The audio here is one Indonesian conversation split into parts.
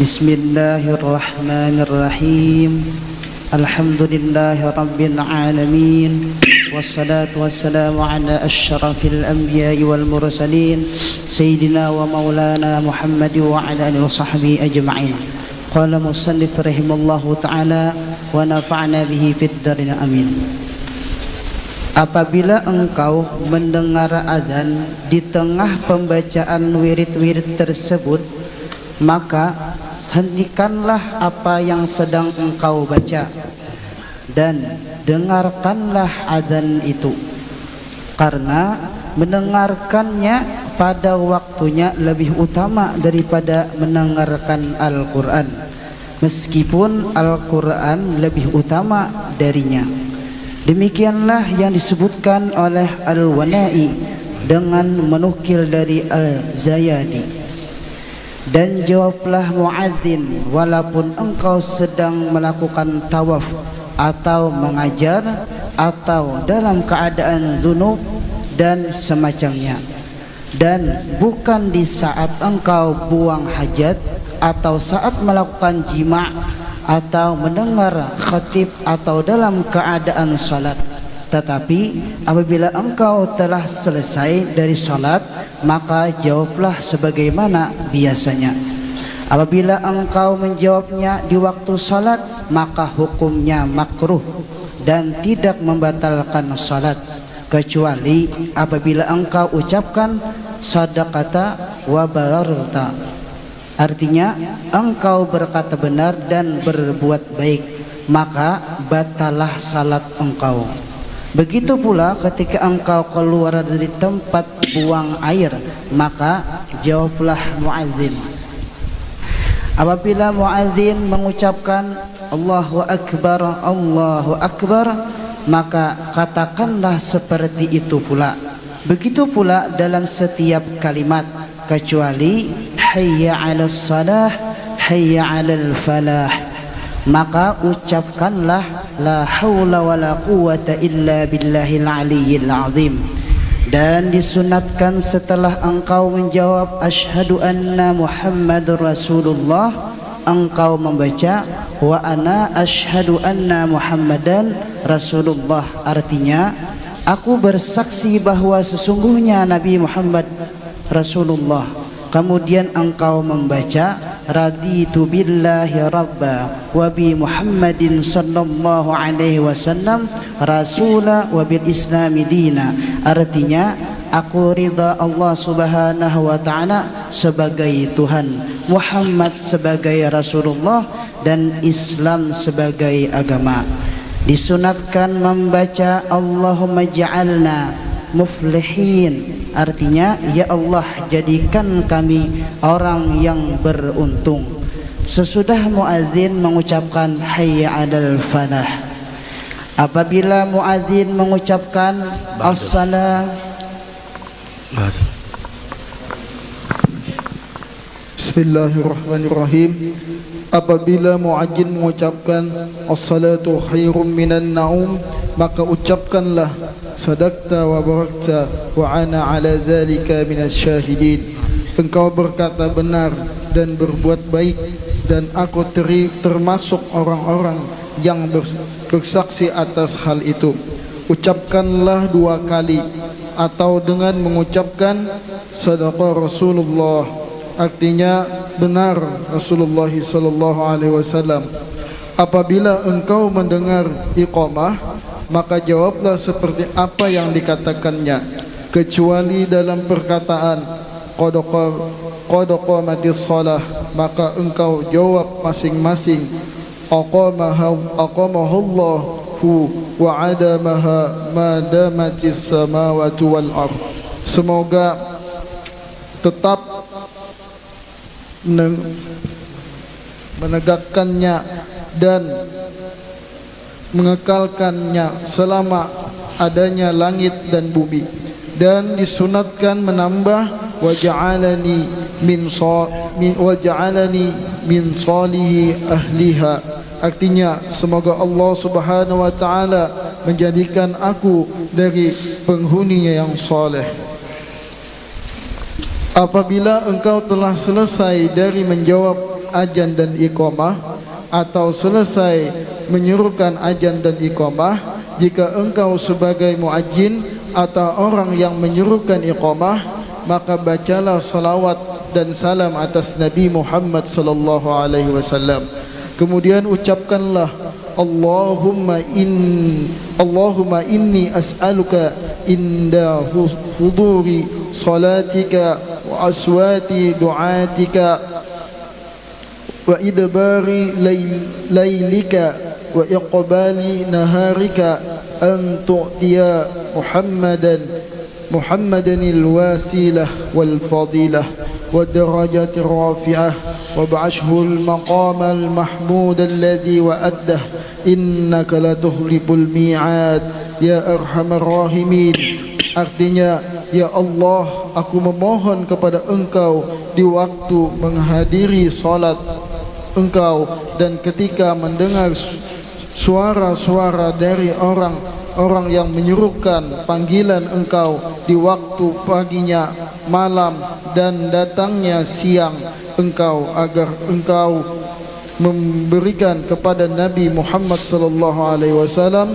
Bismillahirrahmanirrahim. Alhamdulillahi rabbil alamin. Wassalatu wassalamu ala asyrafil anbiya'i wal mursalin Sayyidina wa maulana Muhammad wa ala alihi wa sahbihi ajma'in. Qala musannif rahimallahu ta'ala wa nafa'na bihi fid darin amin. Apabila engkau mendengar azan di tengah pembacaan wirid-wirid tersebut, maka hentikanlah apa yang sedang engkau baca dan dengarkanlah azan itu, karena mendengarkannya pada waktunya lebih utama daripada mendengarkan Al-Quran, meskipun Al-Quran lebih utama darinya. Demikianlah yang disebutkan oleh Al-Wana'i dengan menukil dari Al-Zayadi. Dan jawablah muadzin walaupun engkau sedang melakukan tawaf atau mengajar atau dalam keadaan junub dan semacamnya, dan bukan di saat engkau buang hajat atau saat melakukan jima' atau mendengar khatib atau dalam keadaan salat. Tetapi apabila engkau telah selesai dari salat, maka jawablah sebagaimana biasanya. Apabila engkau menjawabnya di waktu salat, maka hukumnya makruh dan tidak membatalkan salat, kecuali apabila engkau ucapkan sadaqata wa bararta, artinya engkau berkata benar dan berbuat baik, maka batalah salat engkau. Begitu pula ketika engkau keluar dari tempat buang air, maka jawablah muadzin. Apabila muadzin mengucapkan Allahu Akbar, Allahu Akbar, maka katakanlah seperti itu pula. Begitu pula dalam setiap kalimat, kecuali hayya 'alas salah, hayya 'alal falah, maka ucapkanlah la haula wala quwwata illa billahil aliyyil azim. Dan disunatkan setelah engkau menjawab asyhadu anna Muhammadur Rasulullah, engkau membaca wa ana asyhadu anna Muhammadan Rasulullah, artinya aku bersaksi bahwa sesungguhnya Nabi Muhammad Rasulullah. Kemudian engkau membaca raditu billahi rabba wa bi Muhammadin sallallahu alaihi wasallam rasula wa bil islami dina, artinya aku ridha Allah subhanahu wa ta'ala sebagai Tuhan, Muhammad sebagai Rasulullah, dan Islam sebagai agama. Disunatkan membaca Allahumma ja'alna muflihin, artinya ya Allah jadikan kami orang yang beruntung, sesudah muadzin mengucapkan hayya 'alal falah. Apabila muadzin mengucapkan as-salam, Bismillahirrahmanirrahim. Apabila muadzin mengucapkan as-salatu khairum minan naum, maka ucapkanlah sadaqta wa barakta wa ana ala dzalika minas syahidin. Engkau berkata benar dan berbuat baik, dan aku termasuk orang-orang yang bersaksi atas hal itu. Ucapkanlah 2 kali atau dengan mengucapkan sadaqa Rasulullah, artinya benar Rasulullah sallallahu alaihi wasallam. Apabila engkau mendengar iqamah, maka jawablah seperti apa yang dikatakannya, kecuali dalam perkataan qad qamatis shalah, maka engkau jawab masing-masing aqamahallahu wa adamaha ma damatis samawati wal ard. Semoga tetap menegakkannya dan mengekalkannya selama adanya langit dan bumi. Dan disunatkan menambah waja'alani min salihi ahliha, artinya semoga Allah subhanahu wa ta'ala menjadikan aku dari penghuninya yang saleh. Apabila engkau telah selesai dari menjawab azan dan iqamah atau selesai menyerukan azan dan iqamah, jika engkau sebagai muazzin atau orang yang menyerukan iqamah, maka bacalah salawat dan salam atas Nabi Muhammad sallallahu alaihi wasallam. Kemudian ucapkanlah Allahumma inni as'aluka inda huduri salatika wa aswati du'atika wa idbari laylika wa iqbali naharika an tu'tiya Muhammadan al-wasilah wal fadilah wa darajat rafi'ah wa ba'ashhu al-maqam al-mahmud alladhi wa'addah innaka la tukhliful mi'ad ya arhamar rahimin. Artinya, ya Allah, aku memohon kepada engkau di waktu menghadiri salat engkau dan ketika mendengar suara-suara dari orang yang menyerukan panggilan engkau di waktu paginya, malam dan datangnya siang engkau, agar engkau memberikan kepada Nabi Muhammad sallallahu alaihi wasallam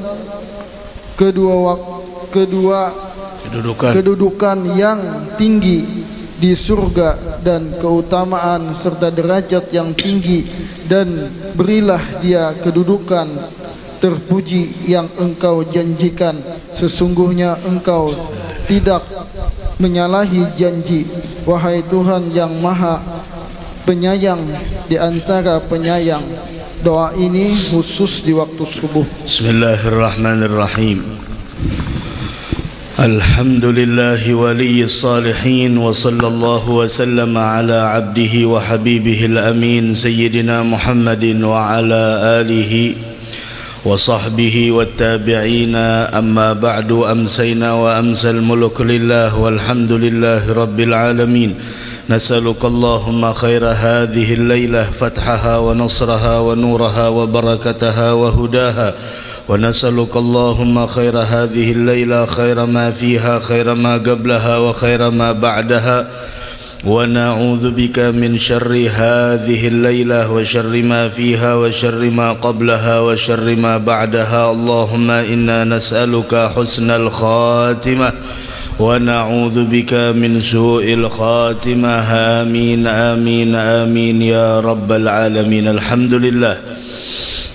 kedudukan yang tinggi di surga dan keutamaan serta derajat yang tinggi, dan berilah dia kedudukan terpuji yang engkau janjikan. Sesungguhnya engkau tidak menyalahi janji, wahai Tuhan yang maha penyayang di antara penyayang. Doa ini khusus di waktu subuh. Bismillahirrahmanirrahim. Alhamdulillahi waliyis salihin wa sallallahu wa sallama ala abdihi wa habibihil amin sayyidina Muhammadin wa ala alihi wa sahbihi wa tabi'ina. Amma ba'du, amsayna wa amsal muluk lillah walhamdulillahi rabbil alamin. نسألك اللهم خير هذه الليلة فتحها ونصرها ونورها وبركتها وهداها، ونسألك اللهم خير هذه الليلة خير ما فيها خير ما قبلها وخير ما بعدها، ونعوذ بك من شر هذه الليلة وشر ما فيها وشر ما قبلها وشر ما بعدها. اللهم إنا نسألك حسن الخاتمة ونعوذ بك من سوء الخاتمة. آمين آمين آمين ya Rabbal Alamin. Alhamdulillah,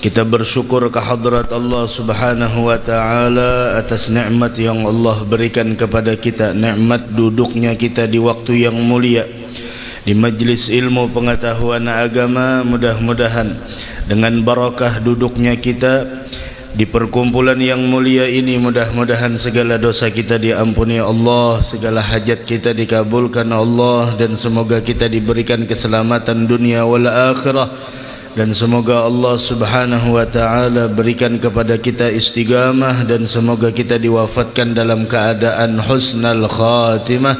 kita bersyukur kehadrat Allah Subhanahu wa Ta'ala atas nikmat yang Allah berikan kepada kita, nikmat duduknya kita di waktu yang mulia di majlis ilmu pengetahuan agama. Mudah-mudahan dengan barakah duduknya kita di perkumpulan yang mulia ini, mudah-mudahan segala dosa kita diampuni Allah, segala hajat kita dikabulkan Allah, dan semoga kita diberikan keselamatan dunia wal akhirah, dan semoga Allah Subhanahu wa Ta'ala berikan kepada kita istiqamah, dan semoga kita diwafatkan dalam keadaan husnal khatimah.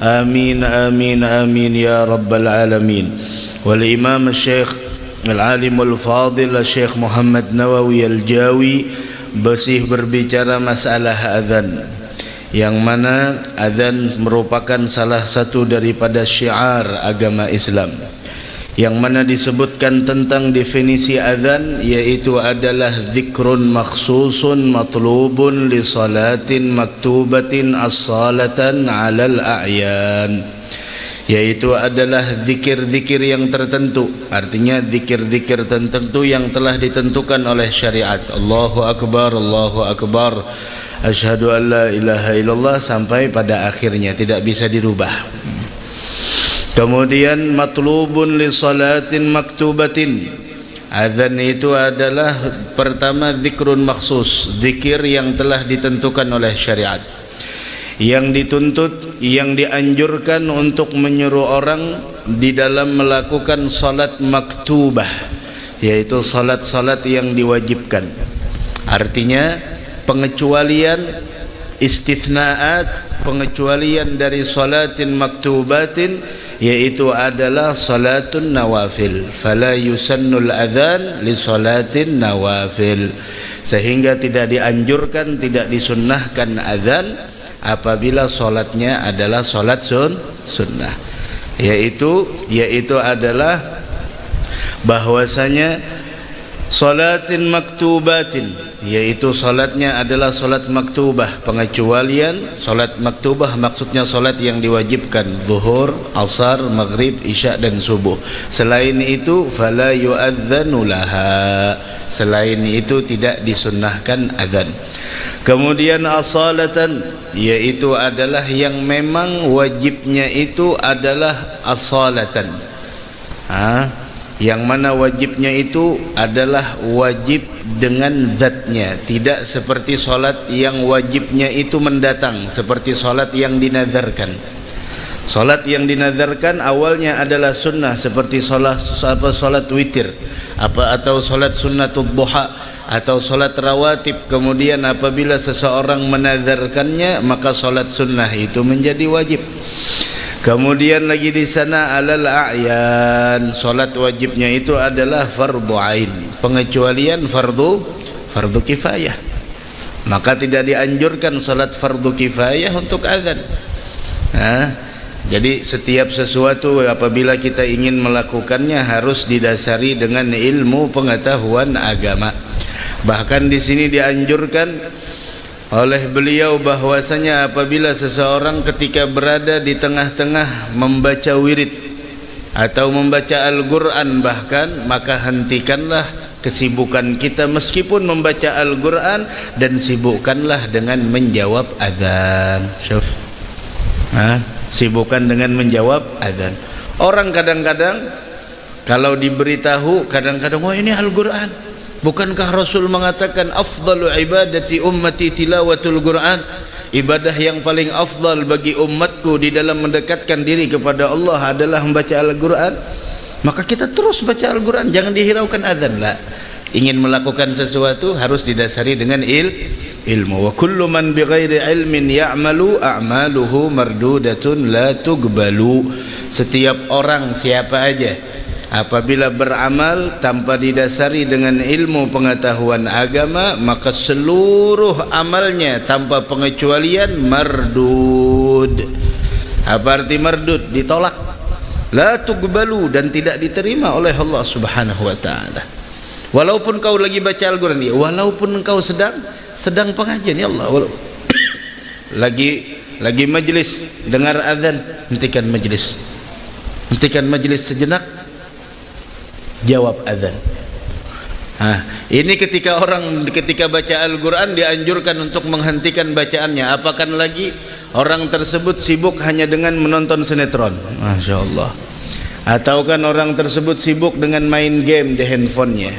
Amin amin amin ya Rabbal Alamin. Wal Imam Syekh Al-Alimul Fadil Syekh Muhammad Nawawi Al-Jawi bersih berbicara masalah azan, yang mana azan merupakan salah satu daripada syiar agama Islam, yang mana disebutkan tentang definisi azan, yaitu adalah zikrun makhsusun matlubun li salatin maktubatin as-salatan alal a'yan, yaitu adalah zikir-zikir yang tertentu. Artinya zikir-zikir tertentu yang telah ditentukan oleh syariat. Allahu Akbar, Allahu Akbar, asyhadu an la ilaha illallah, sampai pada akhirnya tidak bisa dirubah. Kemudian matlubun li salatin maktubatin, azan itu adalah pertama zikrun maksus, zikir yang telah ditentukan oleh syariat, yang dituntut, yang dianjurkan untuk menyuruh orang di dalam melakukan salat maktubah, yaitu salat-salat yang diwajibkan. Artinya pengecualian, istithnaat, pengecualian dari salatin maktubatin, yaitu adalah salatun nawafil. Fala yusannul adhan li salatin nawafil, sehingga tidak dianjurkan, tidak disunnahkan azan apabila solatnya adalah solat sunnah, yaitu adalah bahwasanya salatin maktubatin, yaitu salatnya adalah salat maktubah. Pengecualian salat maktubah maksudnya salat yang diwajibkan, zuhur, asar, maghrib, isya dan subuh. Selain itu fala yu'adzanu laha, selain itu tidak disunnahkan azan. Kemudian asalatan, yaitu adalah yang memang wajibnya itu adalah asalatan, yang mana wajibnya itu adalah wajib dengan zatnya, tidak seperti solat yang wajibnya itu mendatang, seperti solat yang dinazarkan. Solat yang dinazarkan awalnya adalah sunnah, seperti solat witir, atau solat sunnatul duha, atau solat rawatib. Kemudian apabila seseorang menazarkannya, maka solat sunnah itu menjadi wajib. Kemudian lagi di sana alal a'yan, solat wajibnya itu adalah fardu ain. Pengecualian fardu kifayah, maka tidak dianjurkan solat fardu kifayah untuk azan. Jadi setiap sesuatu apabila kita ingin melakukannya harus didasari dengan ilmu pengetahuan agama. Bahkan di sini dianjurkan oleh beliau bahwasanya apabila seseorang ketika berada di tengah-tengah membaca wirid atau membaca Al-Quran bahkan, maka hentikanlah kesibukan kita meskipun membaca Al-Quran dan sibukkanlah dengan menjawab azan. Sibukkan dengan menjawab azan. Orang kadang-kadang kalau diberitahu, kadang-kadang oh ini Al-Quran, bukankah Rasul mengatakan afdalu ibadati ummati tilawatul Quran, ibadah yang paling afdal bagi umatku di dalam mendekatkan diri kepada Allah adalah membaca Al-Quran. Maka kita terus baca Al-Quran, jangan dihiraukan azan lah. Ingin melakukan sesuatu harus didasari dengan ilmu. Wa kullu man bighairi ilmin ya'malu a'maluhu mardudatun la tuqbalu. Setiap orang siapa aja apabila beramal tanpa didasari dengan ilmu pengetahuan agama, maka seluruh amalnya tanpa pengecualian mardud. Apa arti mardud? Ditolak. La tuqbalu, dan tidak diterima oleh Allah Subhanahu wa taala. Walaupun kau lagi baca Al-Quran, walaupun engkau sedang pengajian, ya Allah, lagi majlis dengar azan, hentikan majlis sejenak, jawab azan. Ini ketika baca Al-Quran dianjurkan untuk menghentikan bacaannya. Apakan lagi orang tersebut sibuk hanya dengan menonton sinetron, Masya Allah, atau kan orang tersebut sibuk dengan main game di handphonenya,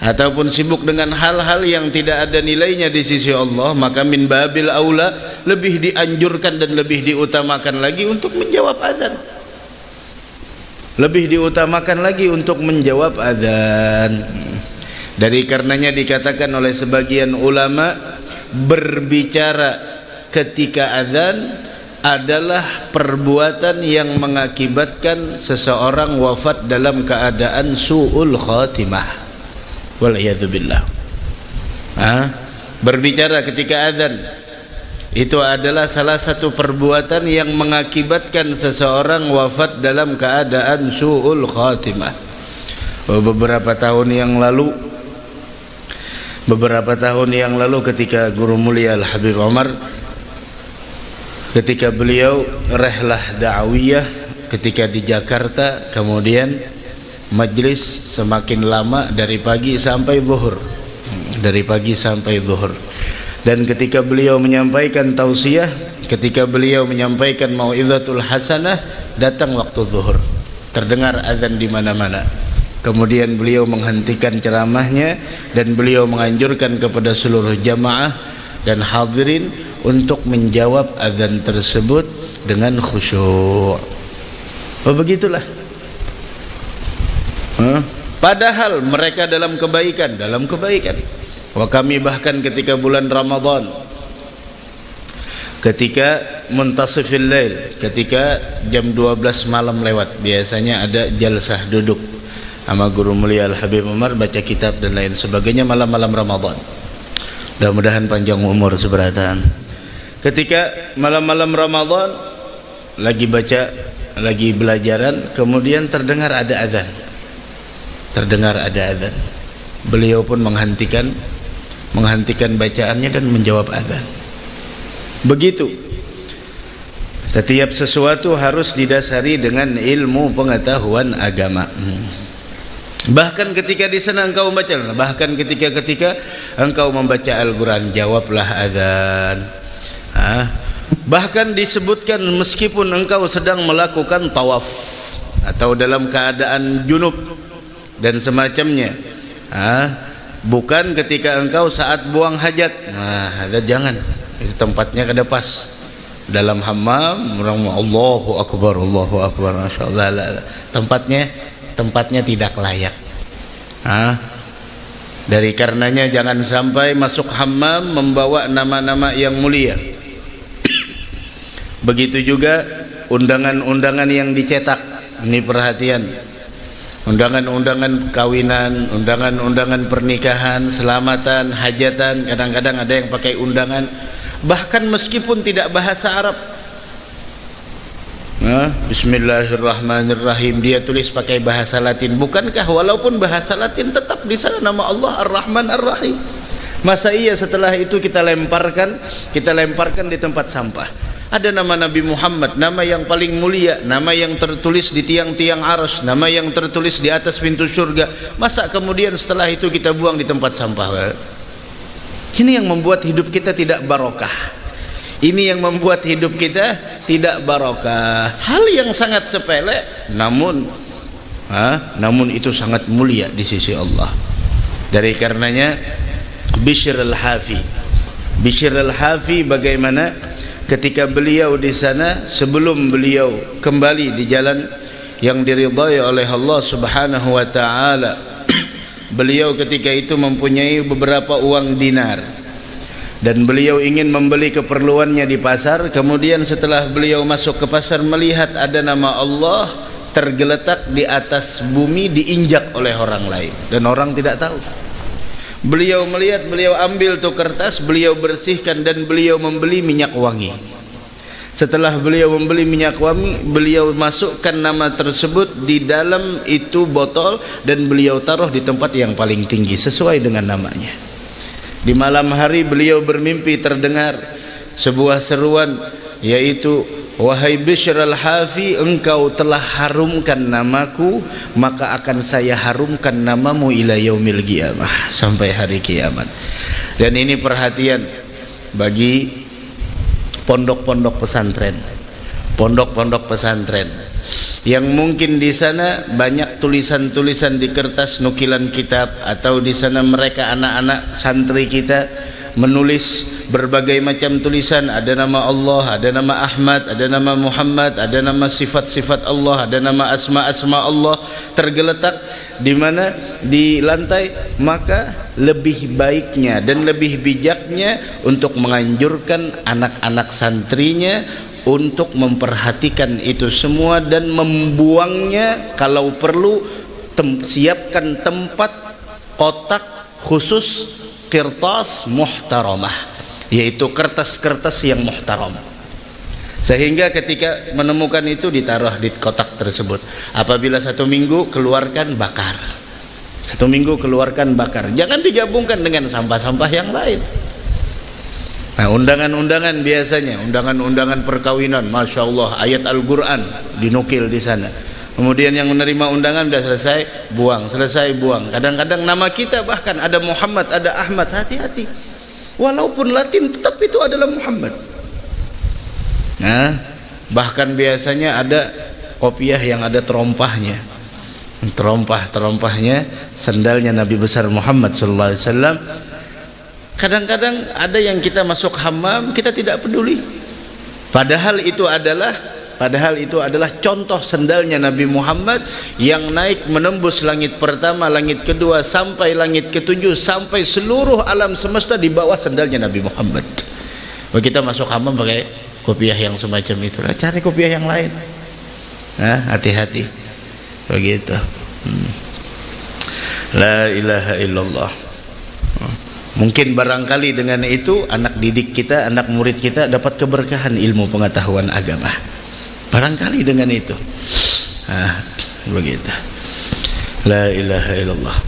ataupun sibuk dengan hal-hal yang tidak ada nilainya di sisi Allah, maka min babil aula lebih dianjurkan dan lebih diutamakan lagi untuk menjawab azan. Lebih diutamakan lagi untuk menjawab azan. Dari karenanya dikatakan oleh sebagian ulama, berbicara ketika azan adalah perbuatan yang mengakibatkan seseorang wafat dalam keadaan su'ul khatimah. Wal'iyadzubillah. Berbicara ketika azan itu adalah salah satu perbuatan yang mengakibatkan seseorang wafat dalam keadaan su'ul khatimah. Beberapa tahun yang lalu ketika Guru Mulia Al-Habib Omar, ketika beliau rehlah da'wiyah ketika di Jakarta, kemudian majlis semakin lama dari pagi sampai zuhur, dan ketika beliau menyampaikan tausiah, ketika beliau menyampaikan mau'izatul hasanah, datang waktu zuhur, terdengar azan di mana-mana. Kemudian beliau menghentikan ceramahnya dan beliau menganjurkan kepada seluruh jamaah dan hadirin untuk menjawab azan tersebut dengan khusyuk. Begitulah. Padahal mereka dalam kebaikan. Wah, kami bahkan ketika bulan Ramadan, ketika muntasifil lail, ketika jam 12 malam lewat, biasanya ada jalsah duduk sama Guru Mulia Al-Habib Umar, baca kitab dan lain sebagainya malam-malam Ramadan. Mudah-mudahan panjang umur seberatan. Ketika malam-malam Ramadan lagi baca, lagi belajaran, kemudian terdengar ada azan. terdengar ada azan. Beliau pun menghentikan bacaannya dan menjawab azan. Begitu. Setiap sesuatu harus didasari dengan ilmu pengetahuan agama. Bahkan ketika di sana engkau membaca, bahkan ketika engkau membaca Al-Quran, jawablah azan. Bahkan disebutkan meskipun engkau sedang melakukan tawaf atau dalam keadaan junub dan semacamnya, bukan ketika engkau saat buang hajat. Ada jangan, itu tempatnya kada pas. Dalam hammam orang Allahu Akbar, Masya Allah, tempatnya tidak layak. Dari karenanya jangan sampai masuk hammam membawa nama-nama yang mulia. Begitu juga undangan-undangan yang dicetak. Ini perhatian. Undangan-undangan kawinan, undangan-undangan pernikahan, selamatan, hajatan, kadang-kadang ada yang pakai undangan bahkan meskipun tidak bahasa Arab. Bismillahirrahmanirrahim, dia tulis pakai bahasa Latin. Bukankah walaupun bahasa Latin tetap di sana nama Allah Ar-Rahman Ar-Rahim? Masa iya setelah itu kita lemparkan di tempat sampah? Ada nama Nabi Muhammad, nama yang paling mulia, nama yang tertulis di tiang-tiang arsy, nama yang tertulis di atas pintu surga. Masa kemudian setelah itu kita buang di tempat sampah? Ini yang membuat hidup kita tidak barokah. Ini yang membuat hidup kita tidak barokah. Hal yang sangat sepele, namun itu sangat mulia di sisi Allah. Dari karenanya Bishr al-Hafi bagaimana ketika beliau di sana, sebelum beliau kembali di jalan yang diridhai oleh Allah Subhanahu wa taala, beliau ketika itu mempunyai beberapa uang dinar dan beliau ingin membeli keperluannya di pasar. Kemudian setelah beliau masuk ke pasar, melihat ada nama Allah tergeletak di atas bumi, diinjak oleh orang lain dan orang tidak tahu. Beliau melihat, beliau ambil tuh kertas, beliau bersihkan dan beliau membeli minyak wangi. Setelah beliau membeli minyak wangi, beliau masukkan nama tersebut di dalam itu botol dan beliau taruh di tempat yang paling tinggi sesuai dengan namanya. Di malam hari beliau bermimpi terdengar sebuah seruan, yaitu, wahai Bishr al-Hafi, engkau telah harumkan namaku, maka akan saya harumkan namamu ila yaumil qiyamah, sampai hari kiamat. Dan ini perhatian bagi pondok-pondok pesantren yang mungkin di sana banyak tulisan-tulisan di kertas, nukilan kitab, atau di sana mereka anak-anak santri kita menulis berbagai macam tulisan. Ada nama Allah, ada nama Ahmad, ada nama Muhammad, ada nama sifat-sifat Allah, ada nama asma-asma Allah tergeletak di mana? Di lantai. Maka lebih baiknya dan lebih bijaknya untuk menganjurkan anak-anak santrinya untuk memperhatikan itu semua dan membuangnya. Kalau perlu siapkan tempat kotak khusus kertas muhtaramah, yaitu kertas-kertas yang muhtaram, sehingga ketika menemukan itu ditaruh di kotak tersebut. Apabila 1 minggu keluarkan, bakar. 1 minggu keluarkan, bakar. Jangan digabungkan dengan sampah-sampah yang lain. Nah, undangan-undangan biasanya, undangan-undangan perkawinan, Masya Allah, ayat Al-Quran dinukil di sana. Kemudian yang menerima undangan sudah selesai, buang, selesai, buang. Kadang-kadang nama kita bahkan ada Muhammad, ada Ahmad. Hati-hati, walaupun Latin tetap itu adalah Muhammad. Nah, bahkan biasanya ada kopiah yang ada terompahnya, terompahnya sendalnya Nabi besar Muhammad SAW. Kadang-kadang ada yang kita masuk hammam, kita tidak peduli, padahal itu adalah contoh sendalnya Nabi Muhammad yang naik menembus langit pertama, langit kedua, sampai langit ketujuh, sampai seluruh alam semesta di bawah sendalnya Nabi Muhammad. Kita masuk hammam pakai kopiah yang semacam itu, cari kopiah yang lain. Hati-hati begitu. La ilaha illallah. Mungkin barangkali dengan itu anak didik kita, anak murid kita dapat keberkahan ilmu pengetahuan agama. Barangkali dengan itu. Begitu. La ilaha illallah.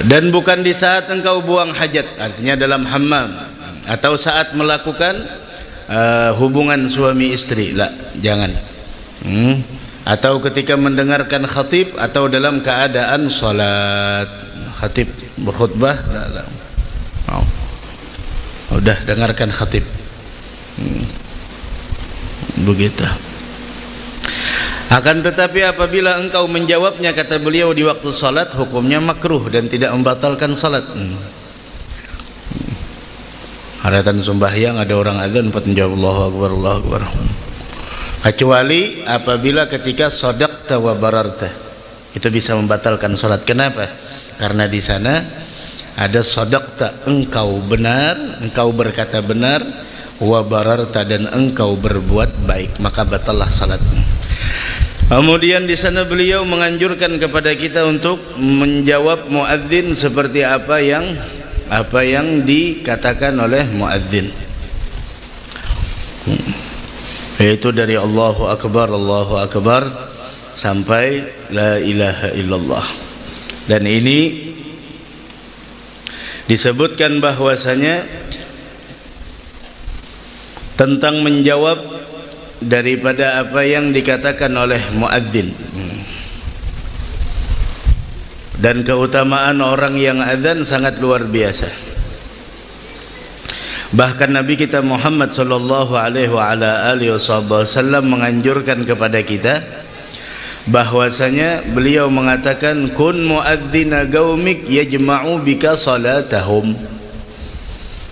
Dan bukan di saat engkau buang hajat, artinya dalam hammam, atau saat melakukan hubungan suami istri, lah, jangan. Atau ketika mendengarkan khatib, atau dalam keadaan salat, khatib berkhutbah, lah. Udah dengarkan khatib. Begitu. Akan tetapi apabila engkau menjawabnya, kata beliau, di waktu salat, hukumnya makruh dan tidak membatalkan salat. Haratan sembahyang ada orang azan empat menjawab Allahu Akbar, Allahu Akbar. Kecuali apabila ketika sadaqta wa bararta, itu bisa membatalkan salat. Kenapa? Karena di sana ada sadaqta, engkau benar, engkau berkata benar, wa bararta, dan engkau berbuat baik, maka batallah salatmu. Kemudian di sana beliau menganjurkan kepada kita untuk menjawab muadzin seperti apa yang dikatakan oleh muadzin, yaitu dari Allahu Akbar sampai la ilaha illallah. Dan ini disebutkan bahwasanya tentang menjawab daripada apa yang dikatakan oleh muadzin, dan keutamaan orang yang azan sangat luar biasa. Bahkan Nabi kita Muhammad sallallahu alaihi wasallam menganjurkan kepada kita bahwasanya beliau mengatakan, kun muadzina qaumik yajma'u bika salatahum.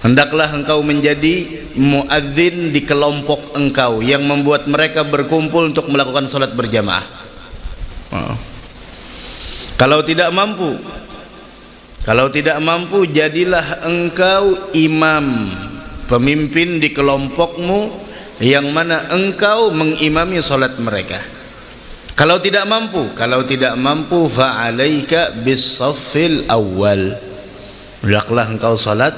Hendaklah engkau menjadi muadzin di kelompok engkau yang membuat mereka berkumpul untuk melakukan salat berjamaah. Kalau tidak mampu, jadilah engkau imam, pemimpin di kelompokmu yang mana engkau mengimami salat mereka. Kalau tidak mampu, fa'alaika bis-saffil awwal. Hendaklah engkau salat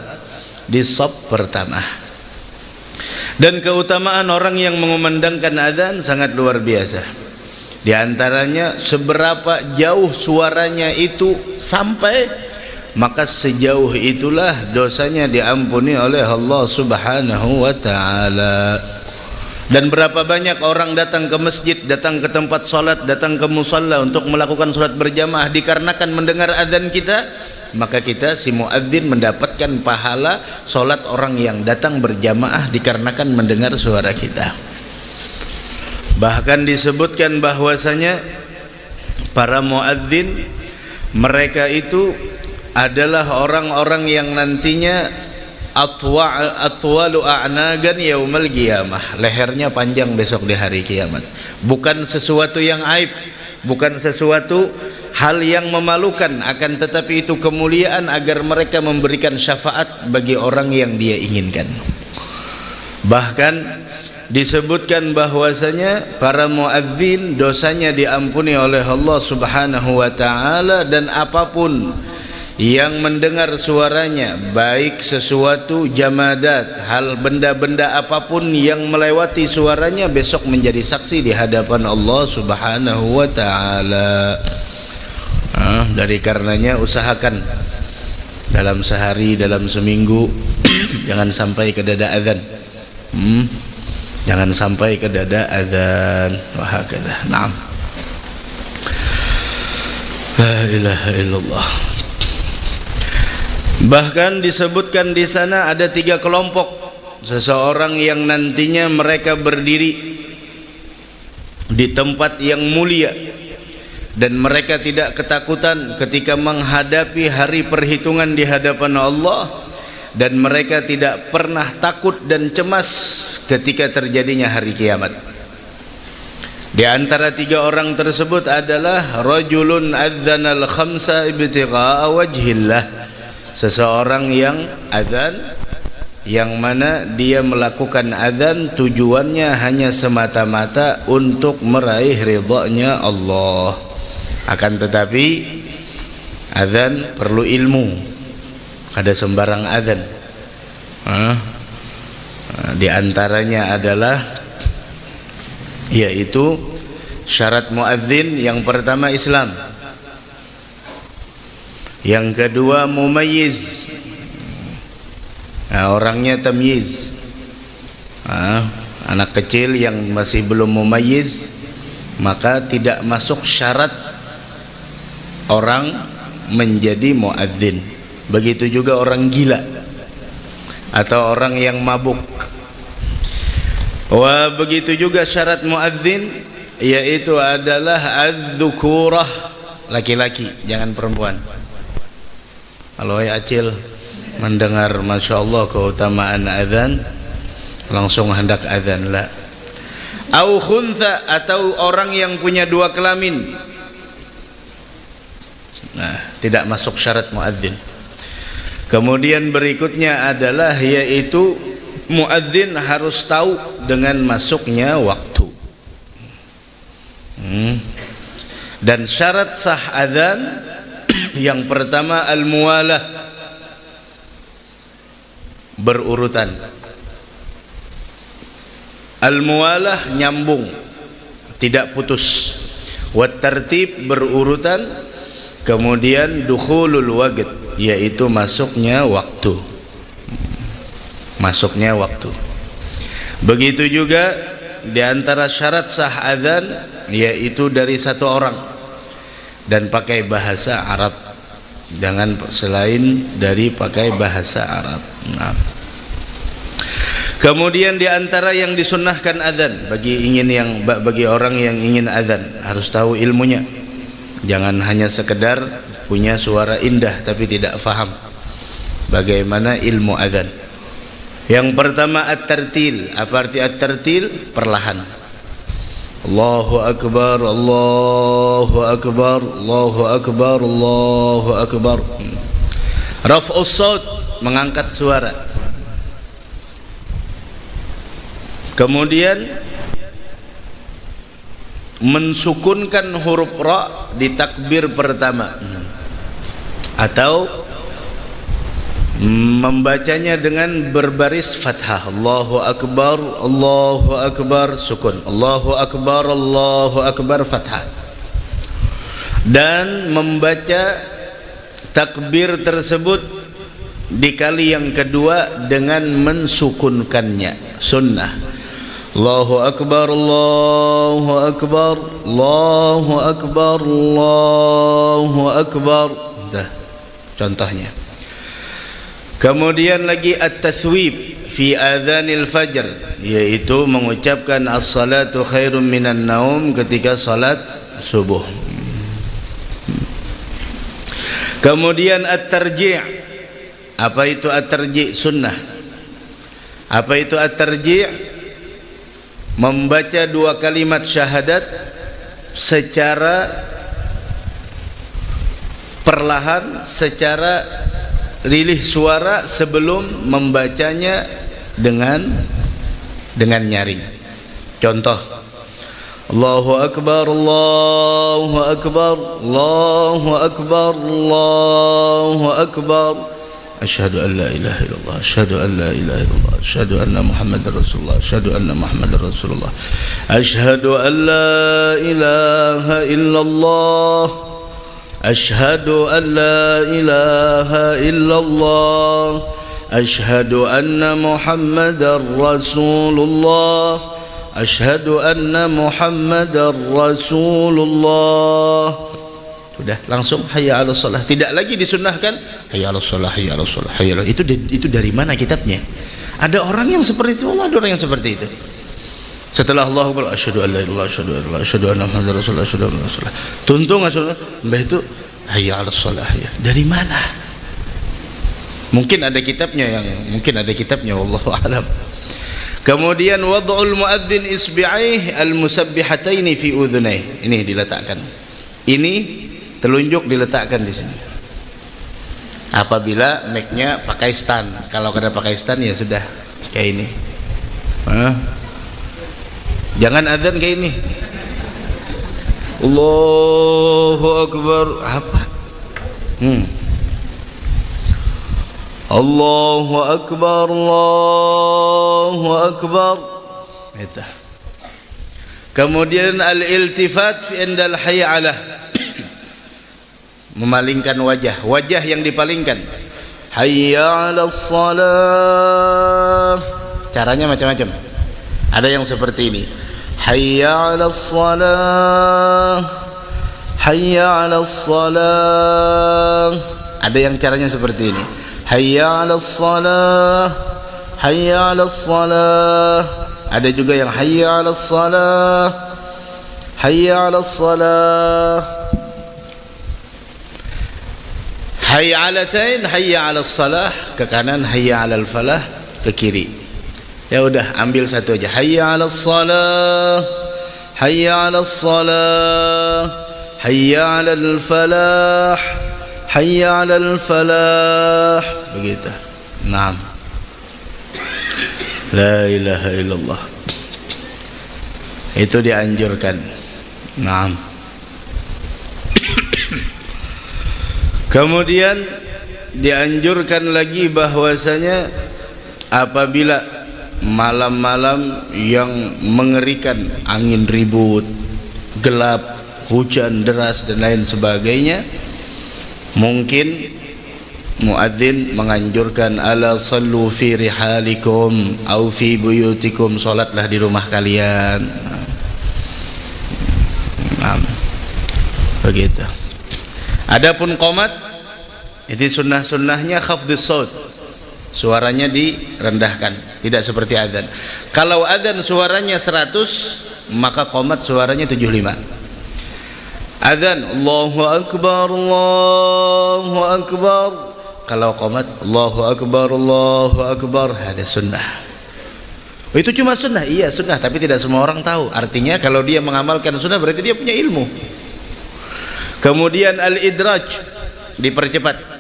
di shaf pertama. Dan keutamaan orang yang mengumandangkan azan sangat luar biasa. Di antaranya seberapa jauh suaranya itu sampai, maka sejauh itulah dosanya diampuni oleh Allah Subhanahu wa taala. Dan berapa banyak orang datang ke masjid, datang ke tempat salat, datang ke musalla untuk melakukan salat berjamaah dikarenakan mendengar azan kita, maka kita si muadzin mendapatkan pahala salat orang yang datang berjamaah dikarenakan mendengar suara kita. Bahkan disebutkan bahwasanya para muadzin mereka itu adalah orang-orang yang nantinya atwalu a'nagan yaumal qiyamah, lehernya panjang besok di hari kiamat. Bukan sesuatu yang aib, bukan sesuatu hal yang memalukan, akan tetapi itu kemuliaan agar mereka memberikan syafaat bagi orang yang dia inginkan. Bahkan disebutkan bahwasanya para muadzin dosanya diampuni oleh Allah Subhanahu wa taala, dan apapun yang mendengar suaranya, baik sesuatu jamadat, hal benda-benda apapun yang melewati suaranya, besok menjadi saksi di hadapan Allah Subhanahu wa taala. Dari karenanya usahakan dalam sehari, dalam seminggu jangan sampai ke dada azan. Jangan sampai ke dada azan. Wahakadzah. Naam. La ilaha illallah. Bahkan disebutkan di sana ada 3 kelompok seseorang yang nantinya mereka berdiri di tempat yang mulia, dan mereka tidak ketakutan ketika menghadapi hari perhitungan di hadapan Allah, dan mereka tidak pernah takut dan cemas ketika terjadinya hari kiamat. Di antara 3 orang tersebut adalah rajulun adzanal khamsa ibtigha'a wajhillah, seseorang yang azan, yang mana dia melakukan azan tujuannya hanya semata-mata untuk meraih ridhanya Allah. Akan tetapi azan perlu ilmu, ada sembarang azan. Di antaranya adalah yaitu syarat muadzin yang pertama Islam, yang kedua mumayyiz, orangnya tamyiz, anak kecil yang masih belum mumayyiz maka tidak masuk syarat orang menjadi muadzin. Begitu juga orang gila atau orang yang mabuk. Wah, begitu juga syarat muadzin yaitu adalah adz-dzukurah, laki-laki, jangan perempuan. Kalau acil mendengar Masya Allah keutamaan azan langsung hendak azan, la. Au khuntha, atau orang yang punya dua kelamin, nah tidak masuk syarat muadzin. Kemudian berikutnya adalah yaitu muadzin harus tahu dengan masuknya waktu. Dan syarat sah azan yang pertama al-muwalah, berurutan. Al-muwalah nyambung, tidak putus. Wat tartib, berurutan. Kemudian dukhulul waqt, yaitu masuknya waktu. Masuknya waktu. Begitu juga di antara syarat sah azan yaitu dari satu orang dan pakai bahasa Arab. Jangan selain dari pakai bahasa Arab. Nah. Kemudian di antara yang disunnahkan azan bagi orang yang ingin azan harus tahu ilmunya. Jangan hanya sekedar punya suara indah tapi tidak faham bagaimana ilmu azan. Yang pertama at-tartil. Apa arti at-tartil? Perlahan. Allahu akbar, Allahu akbar, Allahu akbar, Allahu akbar. Raf'us shaut, mengangkat suara. Kemudian mensukunkan huruf ra di takbir pertama, atau membacanya dengan berbaris fathah. Allahu akbar, Allahu akbar, sukun. Allahu akbar, fathah. Dan membaca takbir tersebut di kali yang kedua dengan mensukunkannya, sunnah. Allahu akbar, Allahu akbar, Allahu akbar, Allahu akbar. Dah, contohnya. Kemudian lagi at-taswib fi adzanil fajr, yaitu mengucapkan as-salatu khairum minan naum ketika salat subuh. Kemudian at-tarji'. Apa itu at-tarji'? Sunnah. Apa itu at-tarji'? Membaca dua kalimat syahadat secara perlahan, secara rilih suara sebelum membacanya dengan nyaring. Contoh, Allahu akbar, Allahu akbar, Allahu akbar, Allahu akbar. Asyhadu an la ilaha illallah, asyhadu an la ilaha illallah, asyhadu anna Muhammadar Rasulullah, asyhadu anna Muhammadar Rasulullah, asyhadu an la ilaha illallah, asyhadu an la ilaha illallah, asyhadu anna Muhammadar Rasulullah, asyhadu anna Muhammadar Rasulullah. Sudah langsung hayya 'alas shalah. Tidak lagi disunnahkan hayya 'alas shalah, hayya 'alas shalah, hayya. Itu dari mana kitabnya? Ada orang yang seperti itu, Allah, ada orang yang seperti itu. Setelah Allah Akbar, asyhadu an la ilaha illallah, asyhadu anna Muhammadar Rasulullah, asyhadu anna Rasulullah. Tuntung asyhadu, mbah itu hayya 'alas shalah, hayya. Dari mana? Mungkin ada kitabnya, wallahu a'lam. Kemudian wad'ul muadzin isbi'aihi al-musabbihataini fi udhunaihi. Ini diletakkan. Ini telunjuk diletakkan di sini. Apabila mic-nya pakai stand, kalau kada pakai stand ya sudah kayak ini. Jangan adzan kayak ini. Allahu akbar, apa? Allahu akbar, Allahu akbar. Itu. Kemudian al-iltifat fi indal hayy 'alah. Memalingkan wajah yang dipalingkan. Hayya 'alas shalah. Caranya macam-macam. Ada yang seperti ini. Hayya 'alas shalah. Hayya 'alas shalah. Ada yang caranya seperti ini. Hayya 'alas shalah. Hayya 'alas shalah. Ada juga yang hayya 'alas shalah. Hayya 'alas shalah. Hayya 'alatain, hayya 'alas shalah ke kanan, hayya 'alal falah ke kiri. Ya udah, ambil satu aja. Hayya 'alas shalah. Hayya 'alas shalah. Hayya 'alal falah. Hayya 'alal falah. Begitu. Naam. La ilaha illallah. Itu dianjurkan. Naam. Kemudian dianjurkan lagi bahwasanya apabila malam-malam yang mengerikan, angin ribut, gelap, hujan deras dan lain sebagainya, mungkin muadzin menganjurkan ala sallu fi rihalikum au fi buyutikum, salatlah di rumah kalian. Begitu. Adapun qomat itu sunnah-sunnahnya khafdhus saut, suaranya direndahkan, tidak seperti adzan. Kalau adzan suaranya 100, maka qomat suaranya 75. Adzan Allahu akbar, Allahu akbar. Kalau qomat Allahu akbar, Allahu akbar, ada sunnah. Itu cuma sunnah, iya sunnah, tapi tidak semua orang tahu. Artinya kalau dia mengamalkan sunnah berarti dia punya ilmu. Kemudian al-idraj dipercepat.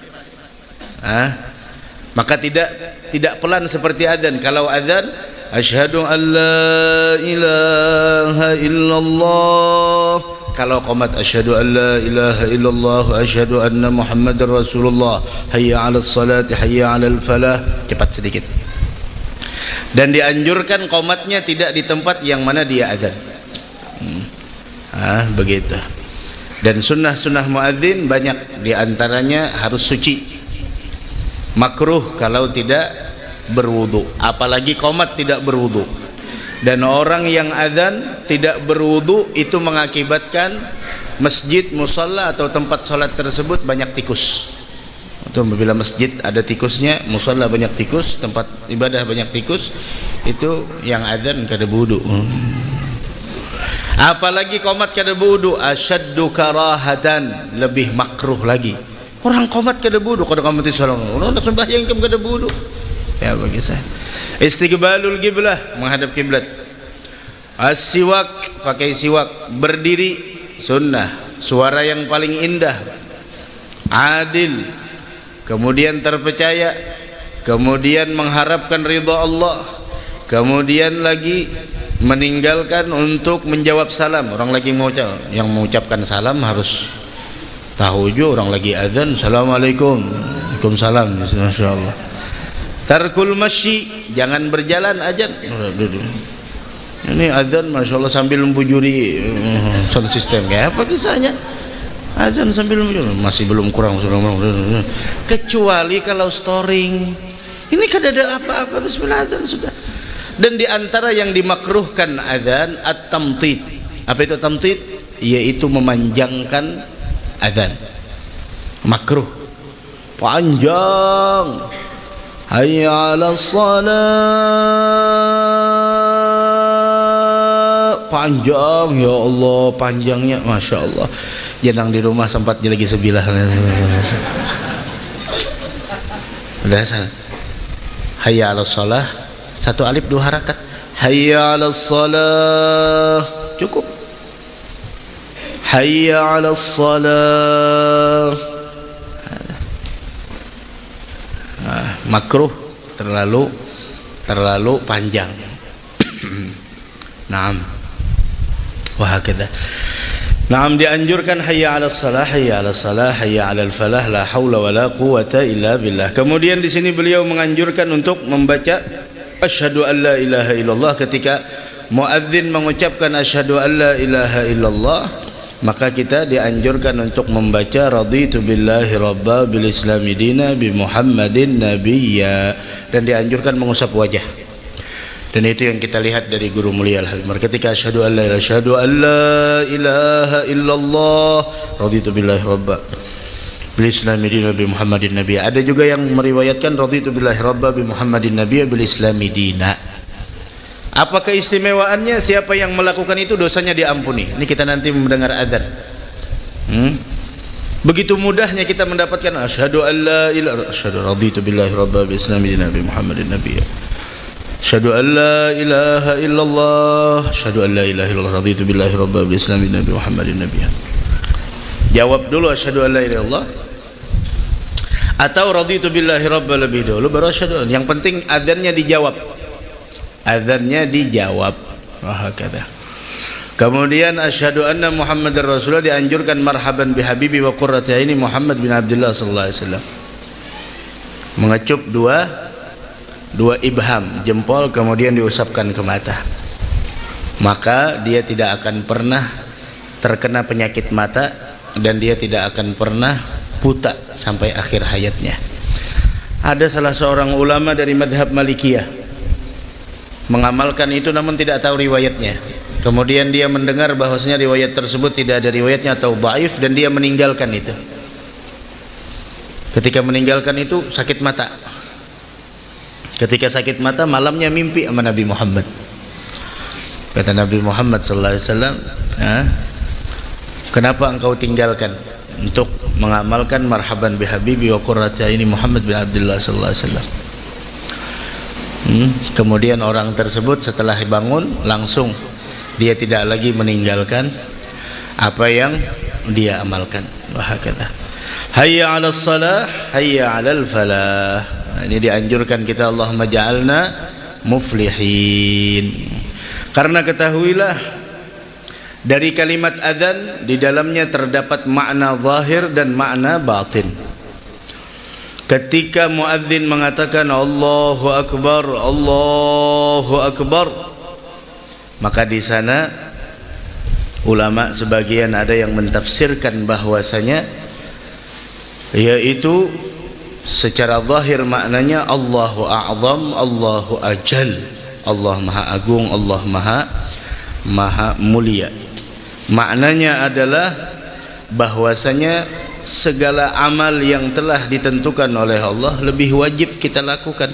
Maka tidak pelan seperti adzan. Kalau adzan asyhadu an la ilaha illallah. Kalau qomat asyhadu an la ilaha illallah wa asyhadu anna muhammadar rasulullah. Hayya 'alas salati, hayya 'alal falah. Cepat sedikit. Dan dianjurkan qomatnya tidak di tempat yang mana dia adzan. Begitu. Dan sunnah-sunnah muadzin banyak, diantaranya harus suci. Makruh kalau tidak berwudu, apalagi qomat tidak berwudu. Dan orang yang adzan tidak berwudu itu mengakibatkan masjid, musalla atau tempat sholat tersebut banyak tikus. Itu apabila masjid ada tikusnya, musalla banyak tikus, tempat ibadah banyak tikus, itu yang adzan kada berwudu. Apalagi qomat kada berwudu, asyaddu karahatan, lebih makruh lagi. Orang qomat kada berwudu, kada qomat salat, orang nak sembahyang kam kada berwudu. Ya bagi saya. Istiqbalul qiblah, menghadap kiblat. As-siwak, pakai siwak, berdiri sunnah, suara yang paling indah, adil, kemudian terpercaya, kemudian mengharapkan ridha Allah, kemudian lagi meninggalkan untuk menjawab salam. Orang lagi yang mengucapkan salam harus tahu juga, orang lagi adzan, assalamualaikum, waalaikumsalam, masyaallah. Tarkul masyi, jangan berjalan adzan. Ini adzan masyaallah sambil membujuri sound system, kayak apa kisahnya? Adzan sambil membujuri, masih belum kurang, kecuali kalau storing. Ini kan ada apa-apa, bismillah adzan sudah. Dan diantara yang dimakruhkan adzan at-tamtid. Apa itu tamtid? Yaitu memanjangkan adzan. Makruh, panjang. Hayya 'alas shalah, panjang, ya Allah, panjangnya, masya Allah. Jenang di rumah sempat lagi sebilah. Udah sana. Hayya 'alas shalah, satu alif dua harakat. Hayya 'alas shalah, cukup. Hayya 'alas shalah. Makruh terlalu panjang. Naam. Wah hakadha. Naam, dianjurkan hayya 'alas shalah, hayya 'alas shalah, hayya 'alal falah, la haula wala quwata illa billah. Kemudian di sini beliau menganjurkan untuk membaca asyhadu an la ilaha illallah, ketika muadzin mengucapkan asyhadu an la ilaha illallah, maka kita dianjurkan untuk membaca raditu billahi rabba bil islami dina bi Muhammadin nabiyya, dan dianjurkan mengusap wajah. Dan itu yang kita lihat dari guru mulia Al-Habib Umar ketika asyhadu an la ilaha illallah raditu billahi rabba bil islami dina bi Muhammadin nabiyya. Ada juga yang meriwayatkan raditu billahi rabba bi Muhammadin nabiyya bil islami dina. Apa keistimewaannya? Siapa yang melakukan itu dosanya diampuni. Ini kita nanti mendengar adzan. Begitu mudahnya kita mendapatkan asyhadu an la ilaha, asyhadu raditu billahi rabba bil islami dina bi Muhammadin nabiyya, asyhadu an la ilaha illallah, asyhadu an la ilaha illallah raditu billahi rabba bil islami dina bi Muhammadin nabiyya. Jawab dulu asyhadu an la ilaha illallah atau raditu billahi rabba lebih dulu baru asyhadu. Yang penting adzannya dijawab. Adzannya dijawab. Wahakadha. Kemudian asyhadu anna Muhammadar Rasulullah dianjurkan marhaban bihabibi wa qurrati aini Muhammad bin Abdullah sallallahu alaihi wasallam. Mengecup dua ibham jempol kemudian diusapkan ke mata. Maka dia tidak akan pernah terkena penyakit mata dan dia tidak akan pernah buta sampai akhir hayatnya. Ada salah seorang ulama dari madhab Malikiyah mengamalkan itu namun tidak tahu riwayatnya. Kemudian dia mendengar bahwasanya riwayat tersebut tidak ada riwayatnya atau dhaif, dan dia meninggalkan itu. Ketika meninggalkan itu sakit mata. Ketika sakit mata malamnya mimpi sama Nabi Muhammad. Kata Nabi Muhammad sallallahu alaihi wasallam, kenapa engkau tinggalkan untuk mengamalkan marhaban bihabibi wa qurrati aini Muhammad bin Abdullah sallallahu alaihi wasallam? Kemudian orang tersebut setelah bangun langsung dia tidak lagi meninggalkan apa yang dia amalkan. Wahakadha. Hayya 'alas salah, hayya 'alal falah. Ini dianjurkan kita, Allahumma ja'alna muflihin. Karena ketahuilah dari kalimat adzan di dalamnya terdapat makna zahir dan makna batin. Ketika muadzin mengatakan Allahu Akbar, Allahu Akbar, maka di sana ulama sebagian ada yang mentafsirkan bahwasanya yaitu secara zahir maknanya Allahu A'zam, Allahu Ajal, Allah Maha Agung, Allah Maha Mulia. Maknanya adalah bahwasanya segala amal yang telah ditentukan oleh Allah lebih wajib kita lakukan.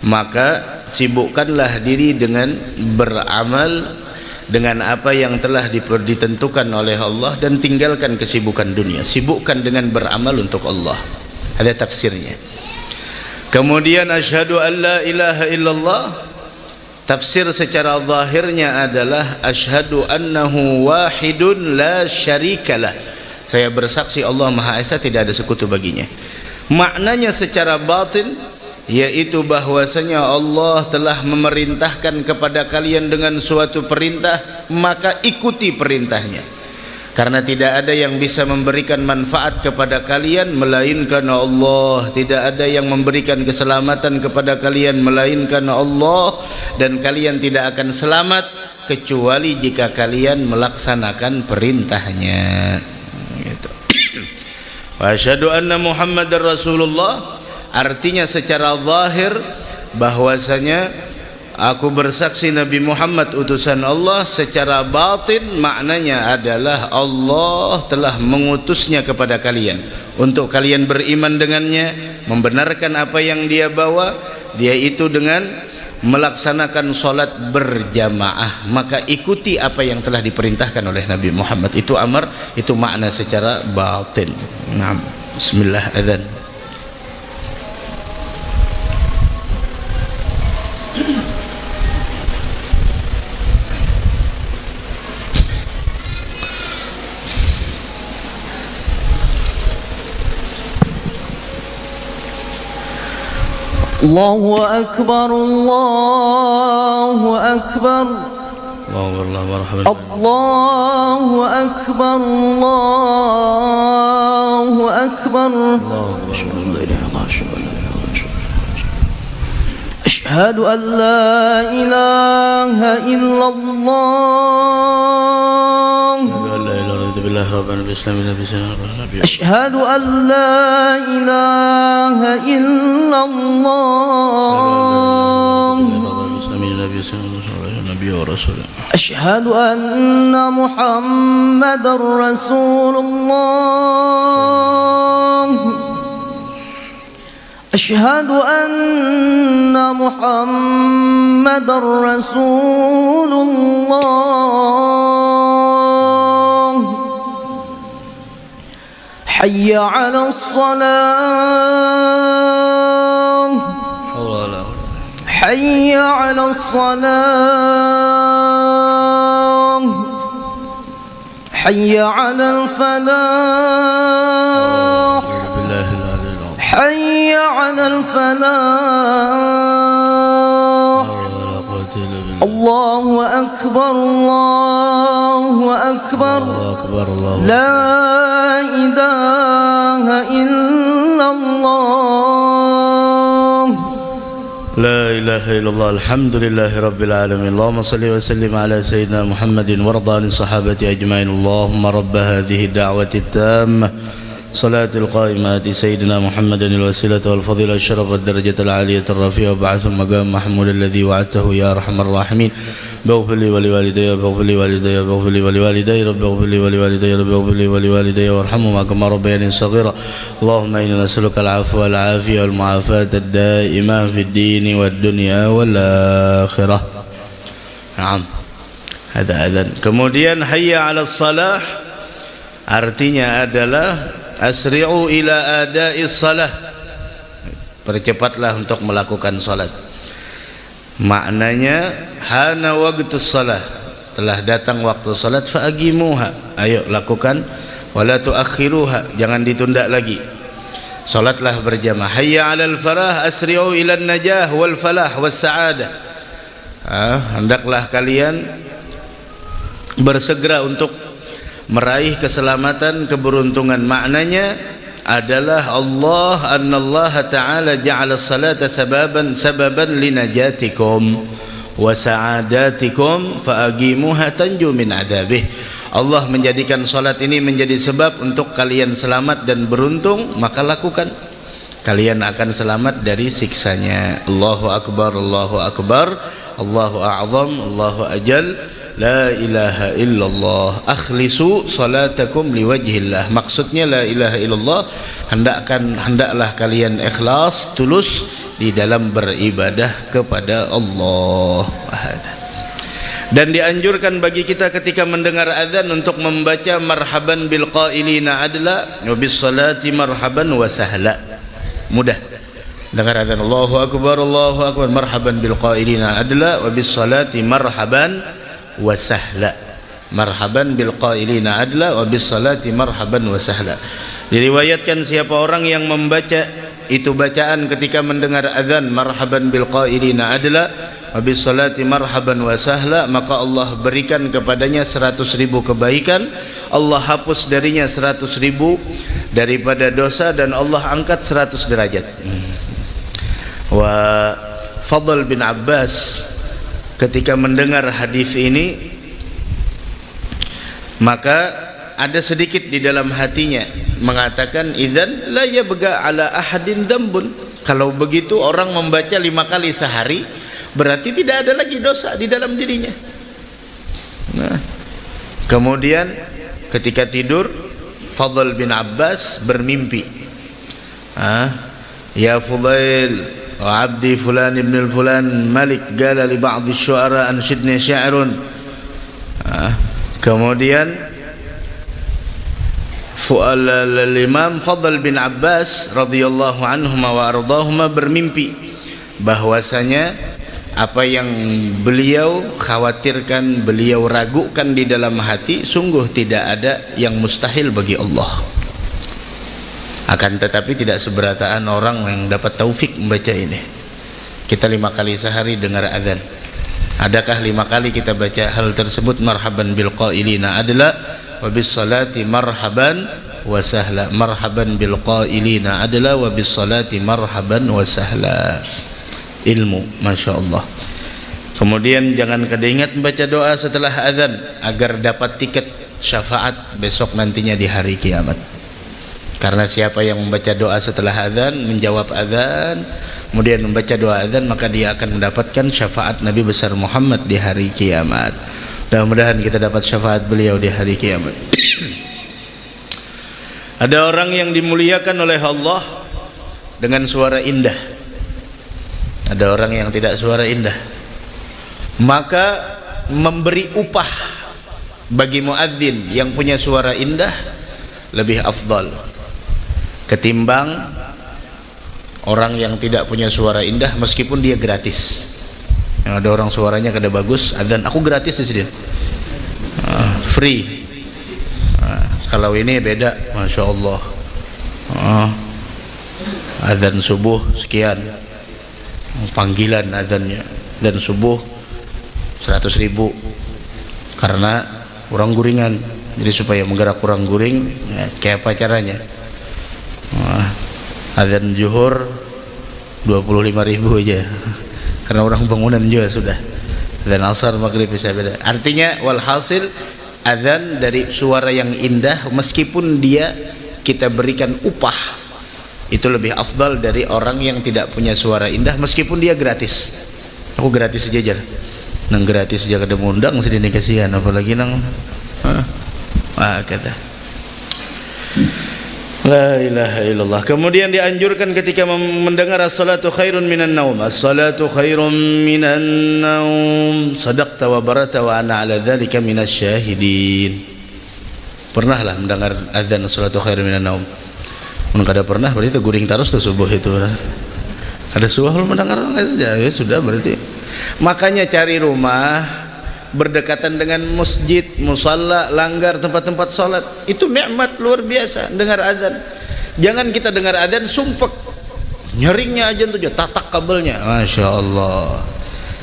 Maka sibukkanlah diri dengan beramal dengan apa yang telah ditentukan oleh Allah dan tinggalkan kesibukan dunia. Sibukkan dengan beramal untuk Allah. Ada tafsirnya. Kemudian asyhadu an la ilaha illallah, tafsir secara zahirnya adalah asyhadu annahu wahidun la syarikalah. Saya bersaksi Allah Maha Esa, tidak ada sekutu baginya. Maknanya secara batin yaitu bahwasanya Allah telah memerintahkan kepada kalian dengan suatu perintah, maka ikuti perintahnya. Karena tidak ada yang bisa memberikan manfaat kepada kalian melainkan Allah, tidak ada yang memberikan keselamatan kepada kalian melainkan Allah, dan kalian tidak akan selamat kecuali jika kalian melaksanakan perintahnya. Gitu. Wa asyhadu anna Muhammadar Rasulullah artinya secara zahir bahwasanya aku bersaksi Nabi Muhammad utusan Allah. Secara batin maknanya adalah Allah telah mengutusnya kepada kalian untuk kalian beriman dengannya, membenarkan apa yang dia bawa, dia itu dengan melaksanakan solat berjamaah. Maka ikuti apa yang telah diperintahkan oleh Nabi Muhammad. Itu amar, itu makna secara batin. Nah, bismillah, adzan. Allahu Akbar, Allahu Akbar, Allahu Akbar, Allahu Akbar, Allahu Akbar. أشهد أن لا إله إلا الله أشهد أن لا إله إلا الله أشهد أن محمد رسول الله أشهد أن محمد رسول الله حي على الصلاة حي على الصلاة حي على الفلاح حي على الفلاح الله أكبر الله أكبر لا إله إلا الله لا إله إلا الله الحمد لله رب العالمين اللهم صل وسلم على سيدنا محمد وارض عن الصحابة أجمعين اللهم رب هذه الدعوة التامة صلاة القائمات سيدنا محمد الوسيلة والفضيلة الشرف والدرجة العالية الرفيعة وبعث المقام محمود الذي وعدته يا أرحم الراحمين بغفر لي ولوالدي بغفر لي والدي بغفر لي ولوالدي رب اغفر لي ولوالدي رب اغفر لي ولوالدي وارحمهما كما ربياني صغيرا اللهم إنا نسألك العفو والعافية والمعافاة الدائمة في الدين والدنيا والآخرة. نعم هذا أذان. Kemudian hayya 'alas salah artinya adalah asri'u ila ada'is salah, percepatlah untuk melakukan salat. Maknanya hana waqtus salah, telah datang waktu salat, fa'agimuha, ayo lakukan, wala tuakhiruha, jangan ditunda lagi. Salatlah berjamaah. Hayya 'alal farah asri'u ila najah wal falah was sa'adah. Hendaklah kalian bersegera untuk meraih keselamatan, keberuntungan. Maknanya adalah Allah Ta'ala ja'ala salata sababan linajatikum wa sa'adatikum fa'agimuha tanju min adabih. Allah menjadikan salat ini menjadi sebab untuk kalian selamat dan beruntung, maka lakukan, kalian akan selamat dari siksanya. Allahu akbar, Allahu akbar, Allahu a'zam, Allahu ajal, la ilaha illallah. Akhlisu salatakum liwajhillah. Maksudnya la ilaha illallah, hendaklah kalian ikhlas, tulus di dalam beribadah kepada Allah. Dan dianjurkan bagi kita ketika mendengar azan untuk membaca marhaban bil qailina adla wa bis salati marhaban wa sahla. Mudah dengar azan Allahu akbar marhaban bil qailina adla wa bis salati marhaban wa sahla. Marhaban bil qailina adla wa bis salati marhaban wa sahla. Diriwayatkan siapa orang yang membaca itu bacaan ketika mendengar azan marhaban bil qailina adla wa bis salati marhaban wa sahla, maka Allah berikan kepadanya 100.000 kebaikan, Allah hapus darinya 100.000 daripada dosa, dan Allah angkat 100 derajat. Wa Fadl bin Abbas ketika mendengar hadis ini, maka ada sedikit di dalam hatinya mengatakan, idzan la yabqa ala ahadin dambun. Kalau begitu orang membaca 5 kali sehari, berarti tidak ada lagi dosa di dalam dirinya. Nah, kemudian ketika tidur, Fadl bin Abbas bermimpi, ya Fudail wa abdi fulan ibn fulan malik qala li ba'd asy-syu'ara anshidni syairun. Kemudian Imam Fadl bin Abbas radhiyallahu anhuma wa ardahuma bermimpi bahwasanya apa yang beliau khawatirkan, beliau ragukan di dalam hati, sungguh tidak ada yang mustahil bagi Allah. Akan tetapi tidak seberataan orang yang dapat taufik membaca ini. Kita 5 kali sehari dengar azan. Adakah 5 kali kita baca hal tersebut? Marhaban bil qailina adla wa bis salati marhaban wa sahla. Marhaban bil qailina adla wa bis salati marhaban wa sahla. ilmu, Masya Allah. Kemudian jangan kada ingat membaca doa setelah azan agar dapat tiket syafaat besok nantinya di hari kiamat. Karena siapa yang membaca doa setelah azan, menjawab azan, kemudian membaca doa azan, maka dia akan mendapatkan syafaat Nabi besar Muhammad di hari kiamat. Mudah-mudahan kita dapat syafaat beliau di hari kiamat. Ada orang yang dimuliakan oleh Allah dengan suara indah, ada orang yang tidak suara indah, maka memberi upah bagi muadzin yang punya suara indah lebih afdal ketimbang orang yang tidak punya suara indah meskipun dia gratis. Yang ada orang suaranya kada bagus, adzan aku gratis di sini, free. Kalau ini beda, Masya Allah. Adzan subuh sekian, panggilan adzannya, dan subuh 100.000 karena kurang guringan. Jadi supaya menggerak kurang guring, ya, kayak apa caranya? Adzan zuhur 25.000 aja karena orang bangunan juga sudah. Dan asar maghrib bisa beda. Artinya walhasil adzan dari suara yang indah meskipun dia kita berikan upah itu lebih afdal dari orang yang tidak punya suara indah meskipun dia gratis. Aku gratis aja jar. Nang gratis aja kada mundang sedini kasihan apalagi nang kata. La ilaha illallah. Kemudian dianjurkan ketika mendengar as-salatu khairun minan naum. As-salatu khairun minan naum. Sadaqta wa barata wa ana ala dzalika minas syahidin. Pernahlah mendengar azan as-salatu khairun minan naum. Mun kada pernah berarti itu guring terus tuh subuh itu. Ada suah mendengar ya sudah berarti. Makanya cari rumah berdekatan dengan masjid, musalla, langgar, tempat-tempat salat. Itu nikmat luar biasa dengar azan. Jangan kita dengar azan sumpek. Nyeringnya azan tuh tatak kabelnya. Masya Allah.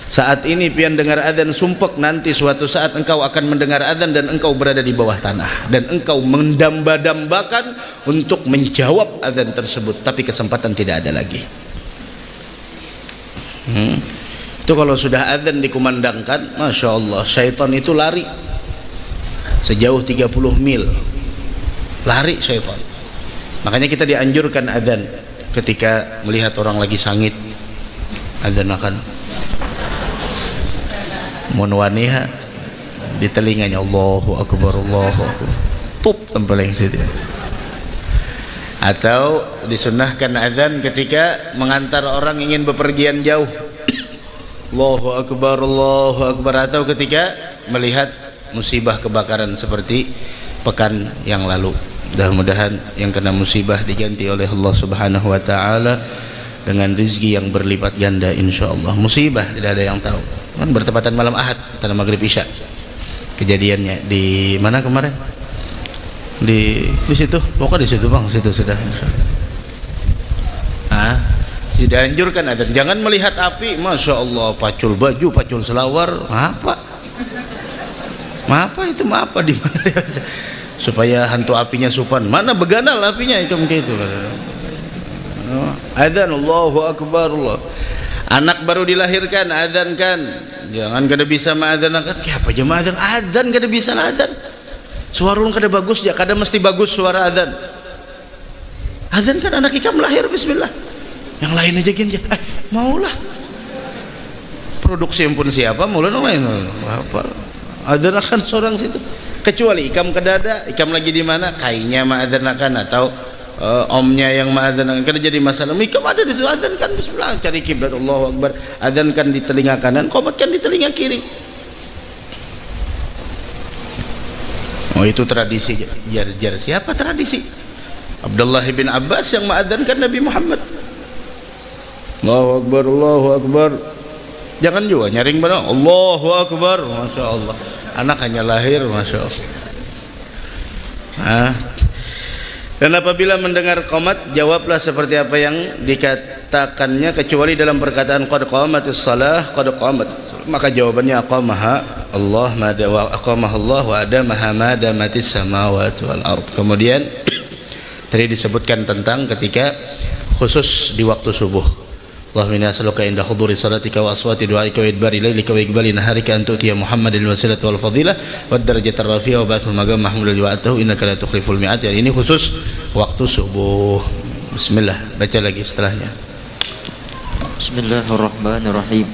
Saat ini pian dengar azan sumpek, nanti suatu saat engkau akan mendengar azan dan engkau berada di bawah tanah dan engkau mendamba-dambakan untuk menjawab azan tersebut, tapi kesempatan tidak ada lagi. Itu kalau sudah azan dikumandangkan, Masya Allah, syaitan itu lari sejauh 30 mil, lari syaitan. Makanya kita dianjurkan azan ketika melihat orang lagi sangit, azan akan munwaniha di telinganya, Allahu Akbar, Allahu Akbar, tup tempel yang situ. Atau disunnahkan azan ketika mengantar orang ingin bepergian jauh, Allahu Akbar, Allahu Akbar. Atau ketika melihat musibah kebakaran seperti pekan yang lalu. Mudah-mudahan yang kena musibah diganti oleh Allah Subhanahu wa taala dengan rezeki yang berlipat ganda insyaallah. Musibah tidak ada yang tahu. Kan bertepatan malam Ahad antara maghrib isya. Kejadiannya di mana kemarin? Di situ. Pokoknya di situ Bang, situ sudah insyaallah. Dianjurkan azan. Jangan melihat api, Masya Allah, pacul baju, pacul selawar, apa itu di mana dia? Supaya hantu apinya supan. Mana beganal apinya itu kayak itu. Azan, Allahu Akbar, Allah. Anak baru dilahirkan, azan kan. Jangan kada bisa ma'adzanakan. Apa aja ma'adzan? Azan kada bisa azan. Suara kada bagus ya, kada mesti bagus suara azan. Azan kan anak ikam lahir bismillah. Yang lain aja gini, maulah produksi pun siapa maulah yang lain apa adzanakan seorang situ, kecuali ikam kedada, ikam lagi di mana kainya ma'adzanakan atau omnya yang ma'adzanakan, kada jadi masalah. Ikam ada di situ adzankan bismillah, cari kiblat, Allahu Akbar, adzankan di telinga kanan, qomatkan di telinga kiri. Oh itu tradisi jar siapa tradisi? Abdullah bin Abbas yang ma'adzankan Nabi Muhammad. Allahu Akbar, Allahu Akbar. Jangan juga nyaring benar, Allahu Akbar, Masya Allah. Anak hanya lahir, Masya Allah. Dan apabila mendengar qomat, jawablah seperti apa yang dikatakannya, kecuali dalam perkataan qad qamatis salah, qad qamat. Maka jawabannya aqamaha Allah wa aqamaha Allah wa adamaha ma damatis samawati wal ard. Kemudian tadi disebutkan tentang ketika khusus di waktu subuh. Allahumma inni as'aluka inda huduri salatika wa aswati du'aika wa idbari lailika wa iqbali naharika an tu'tiya Muhammadin wasilah wal fadilah wa darajatar rafi'ah wa ba'athul maqam mahmudul wa'atahu innaka la tukhliful mi'at. Ini khusus waktu subuh. Bismillah, baca lagi setelahnya. Bismillahirrahmanirrahim.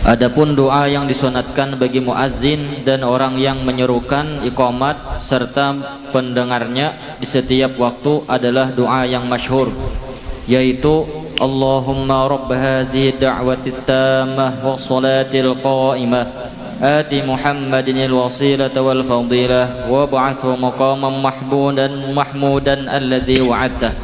Adapun doa yang disunatkan bagi muazzin dan orang yang menyerukan iqamat serta pendengarnya di setiap waktu adalah doa yang masyhur, yaitu Allahumma rabb hadhihi da'wati tammah was salatil qa'imah ati Muhammadin al-wasilata wal fadilah wa ba'athu maqaman mahmudan alladhi wa'adtah.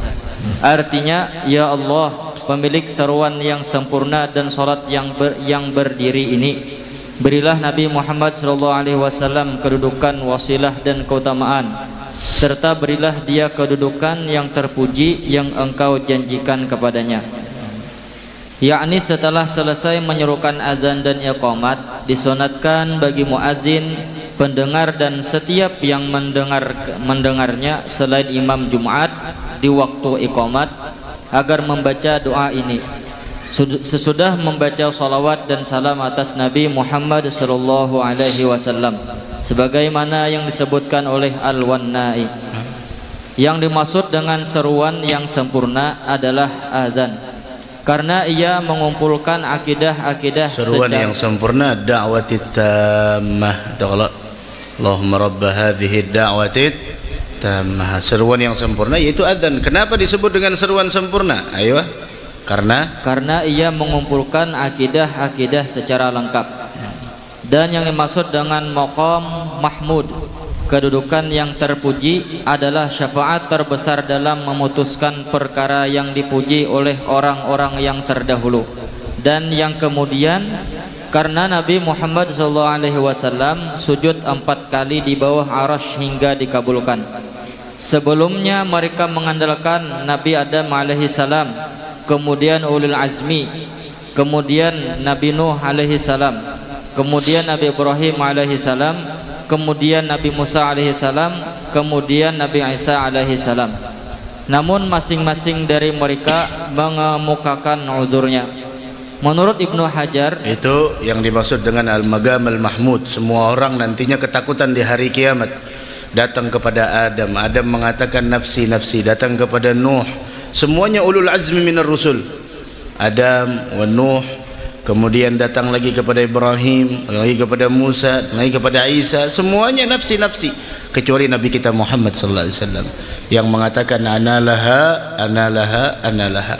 Artinya, ya Allah, pemilik seruan yang sempurna dan salat yang berdiri ini, berilah Nabi Muhammad SAW kedudukan wasilah dan keutamaan, serta berilah dia kedudukan yang terpuji yang engkau janjikan kepadanya. Yakni setelah selesai menyerukan azan dan iqamat, disunatkan bagi muadzin, pendengar dan setiap yang mendengarnya selain imam Jumat di waktu iqamat agar membaca doa ini sesudah membaca salawat dan salam atas Nabi Muhammad SAW, sebagaimana yang disebutkan oleh Al-Wannai. Yang dimaksud dengan seruan yang sempurna adalah azan, karena ia mengumpulkan akidah-akidah seruan yang sempurna, da'wati tammah. Allahumma rabb hadhihi da'wati tammah. Seruan yang sempurna yaitu azan. Kenapa disebut dengan seruan sempurna? Ayo. Karena ia mengumpulkan akidah-akidah secara lengkap. Dan yang dimaksud dengan maqam mahmud, kedudukan yang terpuji, adalah syafaat terbesar dalam memutuskan perkara yang dipuji oleh orang-orang yang terdahulu dan yang kemudian, karena Nabi Muhammad SAW sujud 4 kali di bawah arasy hingga dikabulkan. Sebelumnya mereka mengandalkan Nabi Adam alaihissalam, kemudian ulul azmi, kemudian Nabi Nuh alaihissalam, kemudian Nabi Ibrahim alaihissalam, kemudian Nabi Musa alaihissalam, kemudian Nabi Isa alaihissalam. Namun masing-masing dari mereka mengemukakan uzurnya. Menurut Ibnu Hajar, itu yang dimaksud dengan al-maqam al-mahmud. Semua orang nantinya ketakutan di hari kiamat. Datang kepada Adam, Adam mengatakan nafsi nafsi. Datang kepada Nuh, semuanya ulul azmi minar rusul, Adam wa Nuh. Kemudian datang lagi kepada Ibrahim, lagi kepada Musa, lagi kepada Isa, semuanya nafsi-nafsi, kecuali Nabi kita Muhammad sallallahu alaihi wasallam yang mengatakan ana laha ana laha ana laha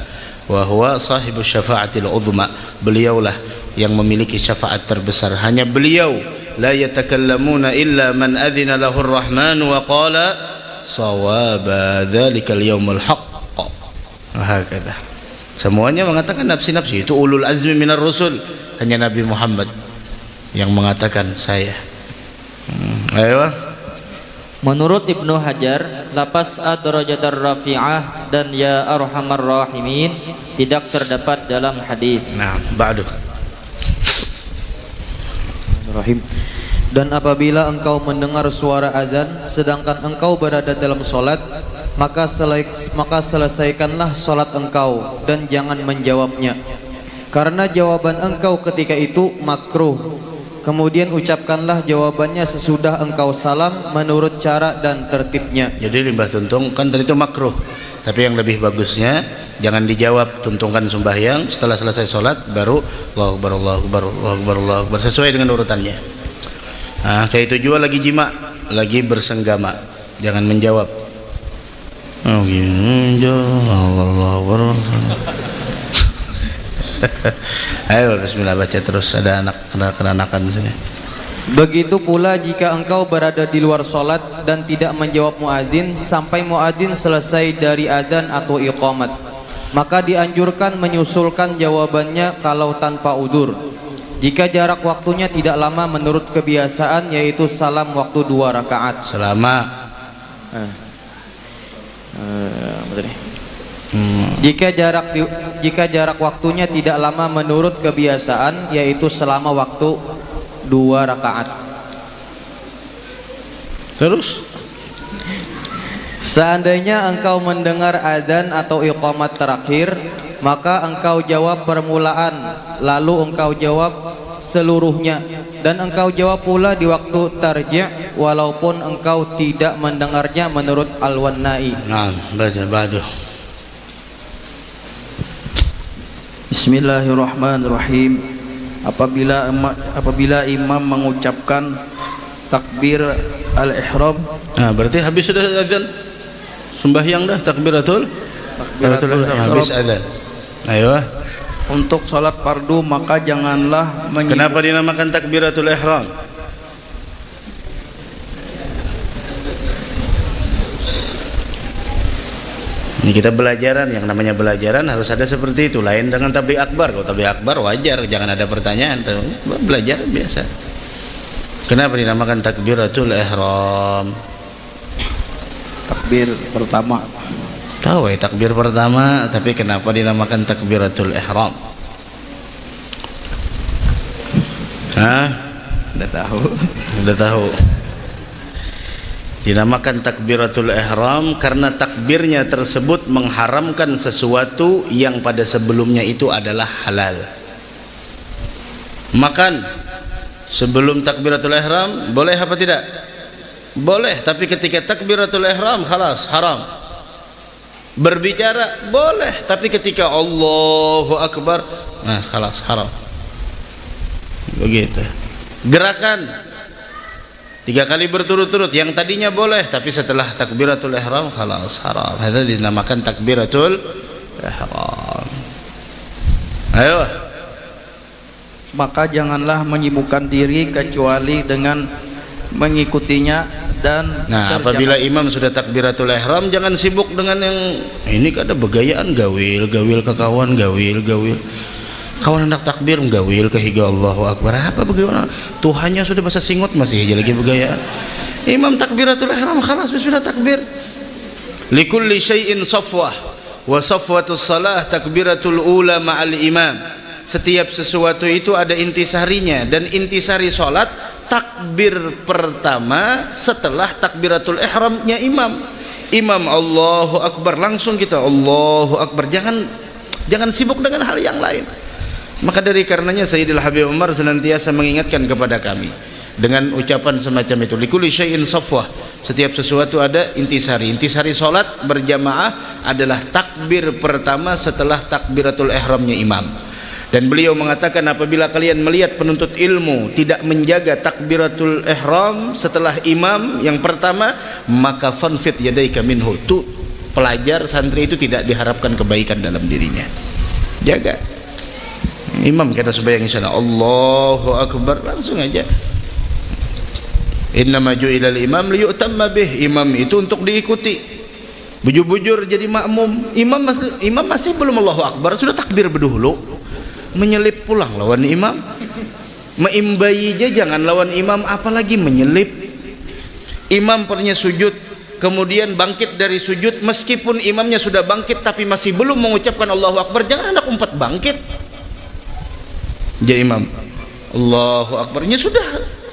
wa huwa sahibus syafa'atil uzma. Beliaulah yang memiliki syafaat terbesar, hanya beliau. La yatakallamuna illa man adzina lahu ar-rahman wa qala sawaba dzalikal yaumul haqq. Hakadha. Semuanya mengatakan nafsi-nafsi. Itu ulul azmi minar rusul. Hanya Nabi Muhammad yang mengatakan saya. Ayo. Menurut Ibnu Hajar, lafaz ad-darajatar rafi'ah dan ya arhamar rahimin tidak terdapat dalam hadis. Nah, ba'du. Rahim. Dan apabila engkau mendengar suara azan sedangkan engkau berada dalam solat, maka selesaikanlah solat engkau dan jangan menjawabnya, karena jawaban engkau ketika itu makruh. Kemudian ucapkanlah jawabannya sesudah engkau salam menurut cara dan tertibnya. Jadi limbah tuntung kan tadi itu makruh, tapi yang lebih bagusnya jangan dijawab, tuntungkan sembahyang. Setelah selesai solat baru Allahu Akbar Allahu Akbar Allahu Akbar Allahu Akbar, sesuai dengan urutannya. Nah, kayak itu juga lagi jima, lagi bersenggama, jangan menjawab. Oh gini, Allah. Ayo bismillah, baca terus, ada anak kenanakan di sini. Begitu pula jika engkau berada di luar solat dan tidak menjawab muadzin sampai muadzin selesai dari adzan atau iqamat, maka dianjurkan menyusulkan jawabannya kalau tanpa udzur. Jika jarak waktunya tidak lama menurut kebiasaan, yaitu salam waktu 2 rakaat. Selama Jika jarak waktunya tidak lama menurut kebiasaan, yaitu selama waktu 2 rakaat. terus Seandainya engkau mendengar adzan atau iqamat terakhir maka engkau jawab permulaan, lalu engkau jawab seluruhnya, dan engkau jawab pula di waktu tarji' walaupun engkau tidak mendengarnya menurut Al-Wannai. Nah, baca ba'du. Bismillahirrahmanirrahim. Apabila imam mengucapkan takbir al-ihram, Nah, berarti habis sudah azan. Sembahyang dah takbiratul ihram habis azan. Ayo. untuk sholat fardu maka janganlah Kenapa dinamakan takbiratul ihram? Ini kita belajaran, yang namanya belajaran harus ada seperti itu. Lain dengan tabligh akbar. Kalau tabligh akbar wajar, jangan ada pertanyaan. Belajar biasa. Kenapa dinamakan takbiratul ihram? takbir pertama. Tahu ya takbir pertama, tapi kenapa dinamakan takbiratul ihram? Hah? Udah tahu. Udah tahu. Dinamakan takbiratul ihram karena takbirnya tersebut mengharamkan sesuatu yang pada sebelumnya itu adalah halal. Makan sebelum takbiratul ihram boleh apa tidak? Boleh, tapi ketika takbiratul ihram khalas haram. Berbicara boleh, tapi ketika Allahu Akbar nah khalas haram. Begitu. Gerakan 3 kali berturut-turut yang tadinya boleh, tapi setelah takbiratul ihram khalas haram. Itu dinamakan takbiratul ihram. Ayo. Maka janganlah menyibukkan diri kecuali dengan mengikutinya, dan Nah, apabila imam sudah takbiratul ihram jangan sibuk dengan yang ini ada begayaan gawil ke kawan, gawil kawan hendak takbir gawil ke higa Allahu Akbar, apa bagaimana Tuhannya sudah bahasa singot masih aja lagi begayaan. Imam takbiratul ihram khalas bismillah takbir. Likulli syai'in safwah wa safwatus salah takbiratul ula ma'al imam. Setiap sesuatu itu ada intisarinya, dan intisari salat takbir pertama setelah takbiratul ihramnya imam. Imam Allahu Akbar langsung kita Allahu Akbar, jangan sibuk dengan hal yang lain. Maka dari karenanya Sayyidil Habib Umar senantiasa mengingatkan kepada kami dengan ucapan semacam itu, likulli syai'in safwah, setiap sesuatu ada intisari. Intisari salat berjamaah adalah takbir pertama setelah takbiratul ihramnya imam. Dan beliau mengatakan apabila kalian melihat penuntut ilmu tidak menjaga takbiratul ihram setelah imam yang pertama, maka fanfit yadaika minhu. Itu pelajar santri itu tidak diharapkan kebaikan dalam dirinya. Jaga. Imam kita sembahyang insyaAllah Allahu Akbar langsung aja. Innama ju'ilal imam liyu'tamma bih. Imam itu untuk diikuti. Bujur-bujur jadi makmum. Imam masih belum Allahu Akbar sudah takbir berdahulu. Menyelip pulang lawan imam, meimbayi aja jangan lawan imam, apalagi menyelip. Imam pernah sujud kemudian bangkit dari sujud, meskipun imamnya sudah bangkit tapi masih belum mengucapkan Allahu Akbar, jangan anak umpat bangkit jadi imam Allahu Akbarnya sudah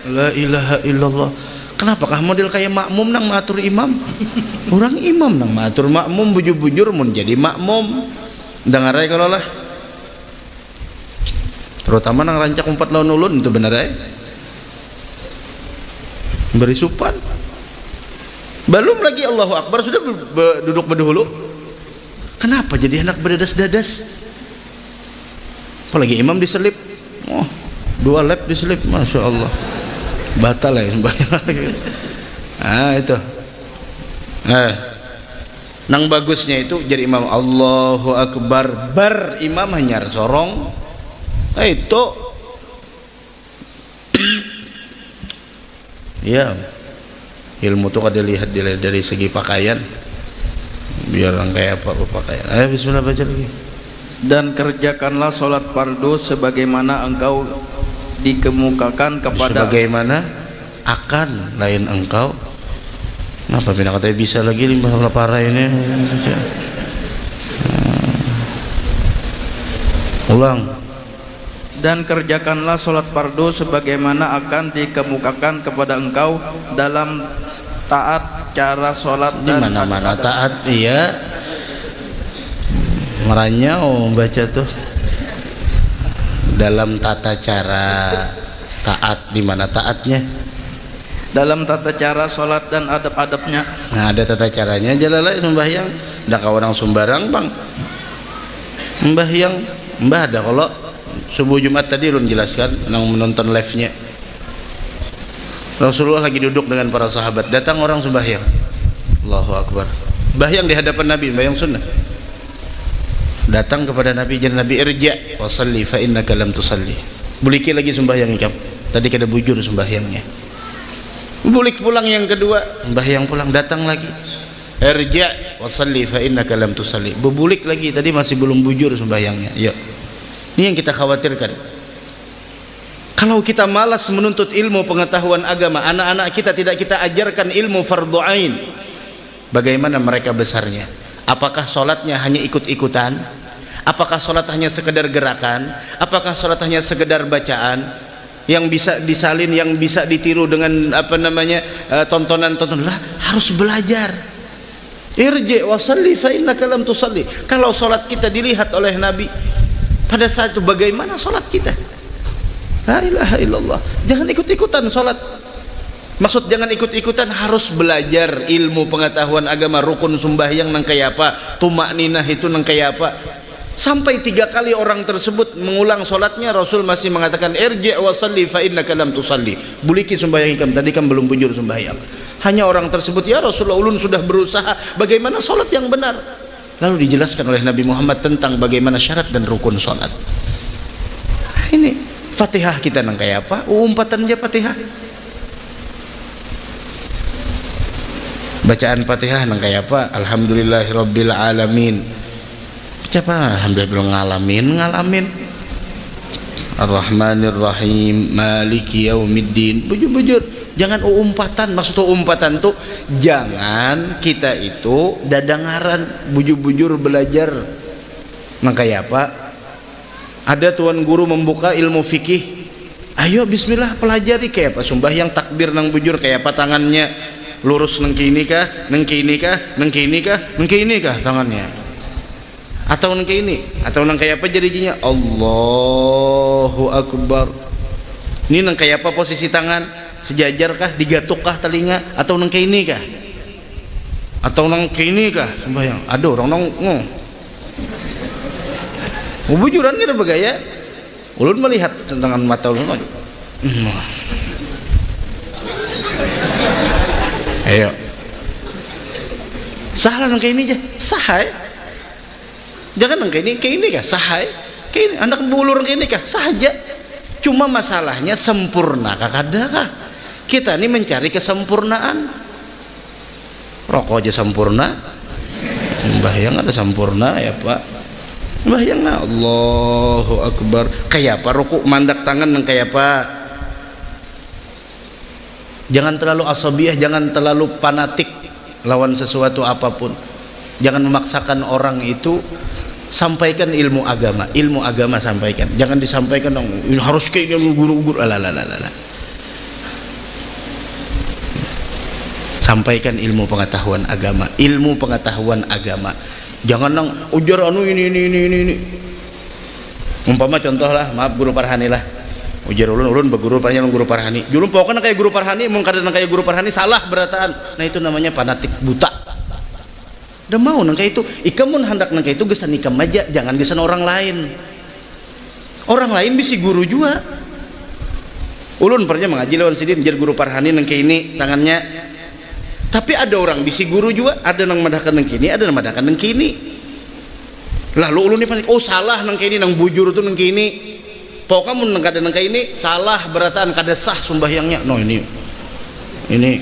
la ilaha illallah. Kenapakah model kayak makmum nang matur imam? Orang imam nang matur makmum, bujur-bujur mun jadi makmum dengarai kalau lah, terutama nang rancak 4 lawan ulun itu benar ya, beri supan belum lagi Allahu Akbar sudah duduk berdahulu. Kenapa jadi anak berdadas-dadas? Apalagi imam diselip, 2 lap diselip, Masya Allah batal ya itu nang bagusnya itu jadi imam Allahu Akbar bar imam hanya sorong itu ya ilmu tuh kada lihat dari segi pakaian, biar orang kayak apa pakaian. Ayo bismillah baca lagi. Dan kerjakanlah sholat fardu sebagaimana engkau dikemukakan kepada, sebagaimana akan lain engkau. Kenapa bina katanya bisa lagi limbah parah ini? Ulang. Dan kerjakanlah sholat fardu sebagaimana akan dikemukakan kepada engkau dalam taat cara sholat di mana-mana taat. Iya, meranyau baca tuh dalam tata cara taat. Di mana taatnya? Dalam tata cara sholat dan adab-adabnya. Nah, ada tata caranya. Jalalai sembahyang ndak kau orang sembarang bang sembahyang. Mbah ada kalau subuh Jumat tadi ulun jelaskan nang menonton live-nya, Rasulullah lagi duduk dengan para sahabat, datang orang sembahyang, Allahu Akbar, sembahyang di hadapan Nabi, sembahyang sunnah, datang kepada Nabi, jadi Nabi irja' wa salli fa innaka lam tusalli, buliki lagi sembahyang ikam, tadi kada bujur sembahyangnya, bulik pulang yang kedua, sembahyang pulang, datang lagi, irja' wa salli fa innaka lam tusalli, bebulik lagi, tadi masih belum bujur sembahyangnya. Ya, ini yang kita khawatirkan. Kalau kita malas menuntut ilmu pengetahuan agama, anak-anak kita tidak kita ajarkan ilmu fardhu ain, bagaimana mereka besarnya? Apakah sholatnya hanya ikut-ikutan? Apakah sholat hanya sekedar gerakan? Apakah sholat hanya sekedar bacaan yang bisa disalin, yang bisa ditiru dengan apa namanya tontonan-tontonan? Lah, harus belajar. Irji' wa salli fa innaka lam tusalli. Kalau sholat kita dilihat oleh Nabi pada saat itu, bagaimana sholat kita? La ilaha illallah. Jangan ikut-ikutan sholat. Maksud jangan ikut-ikutan, harus belajar ilmu pengetahuan agama, rukun sembahyang nang kaya apa, tumak ninah itu nang kaya apa. Sampai 3 kali orang tersebut mengulang sholatnya, Rasul masih mengatakan irji' wa salli fa innaka lam tusalli, buliki sembahyang ikam, tadi kan belum bujur sembahyang. Hanya orang tersebut, ya Rasulullah, ulun sudah berusaha, bagaimana sholat yang benar? Lalu dijelaskan oleh Nabi Muhammad tentang bagaimana syarat dan rukun sholat. Ini Fatihah kita nang kayak apa? Umpatan aja Fatihah. Bacaan Fatihah nang kayak apa? Alhamdulillahirabbil alamin. Siapa? Alhamdulillah ngalamin. Ar-Rahmanir-Rahim, Maliki Yaumiddin. Bujur-bujur. Jangan umpatan. Maksud umpatan tuh jangan kita itu dadangaran, bujur-bujur belajar nang kayak apa? Ada tuan guru membuka ilmu fikih, ayo bismillah pelajari kayak apa sembahyang takbir nang bujur, kayak apa tangannya lurus nang kini kah, nang kini kah, nang kini kah, nang kini kah tangannya, atau nang kini, atau nang kayak apa jadinya Allahu Akbar. Ini nang kayak apa posisi tangan, sejajar kah, digatuk kah telinga, atau nang kini kah, atau nang kini kah sembahyang. Ada orang nang bujuran kita bergaya, ulun melihat dengan mata ulun. Ayo, salah nang kayak ini aja, sahai. Jangan nang kayak ini kah, sahai. Kayak ini, anak bulur kayak ini kah, saja. Cuma masalahnya sempurna kah? Kita ini mencari kesempurnaan. Rokok aja sempurna, sembahyang ada sempurna ya Pak. Bayangna Allahu Akbar, kayak apa rukuk mandak tangan nang kayak apa. Jangan terlalu asabiah, jangan terlalu fanatik lawan sesuatu apapun. Jangan memaksakan orang itu. Sampaikan ilmu agama sampaikan. Jangan disampaikan ini harus kayak guru-guru. Sampaikan ilmu pengetahuan agama. Jangan nang ujar anu ini. Umpama contoh lah, maaf guru Farhani lah. Ujar ulun beguru parahani guru Farhani. Julun pokoknya kayak guru Farhani, mun kada kayak guru Farhani salah berataan. Nah itu namanya fanatik buta. Udah mau nang kayak itu, ikam mun hendak nang kayak itu gesan ikam aja, jangan gesan orang lain. Orang lain bisa guru juga. Ulun pernah mengaji lawan sidin jar guru Farhani nang kayak ini tangannya. Tapi ada orang bisi guru juga, ada nang madahkan nang kini, ada nang madahkan nang kini. Lalu ulun ni panik, oh salah nang kini, nang bujur tu nang kini. Pokoknya mun nang kada nang kini salah berataan, kada sah sembahyangnya. No ini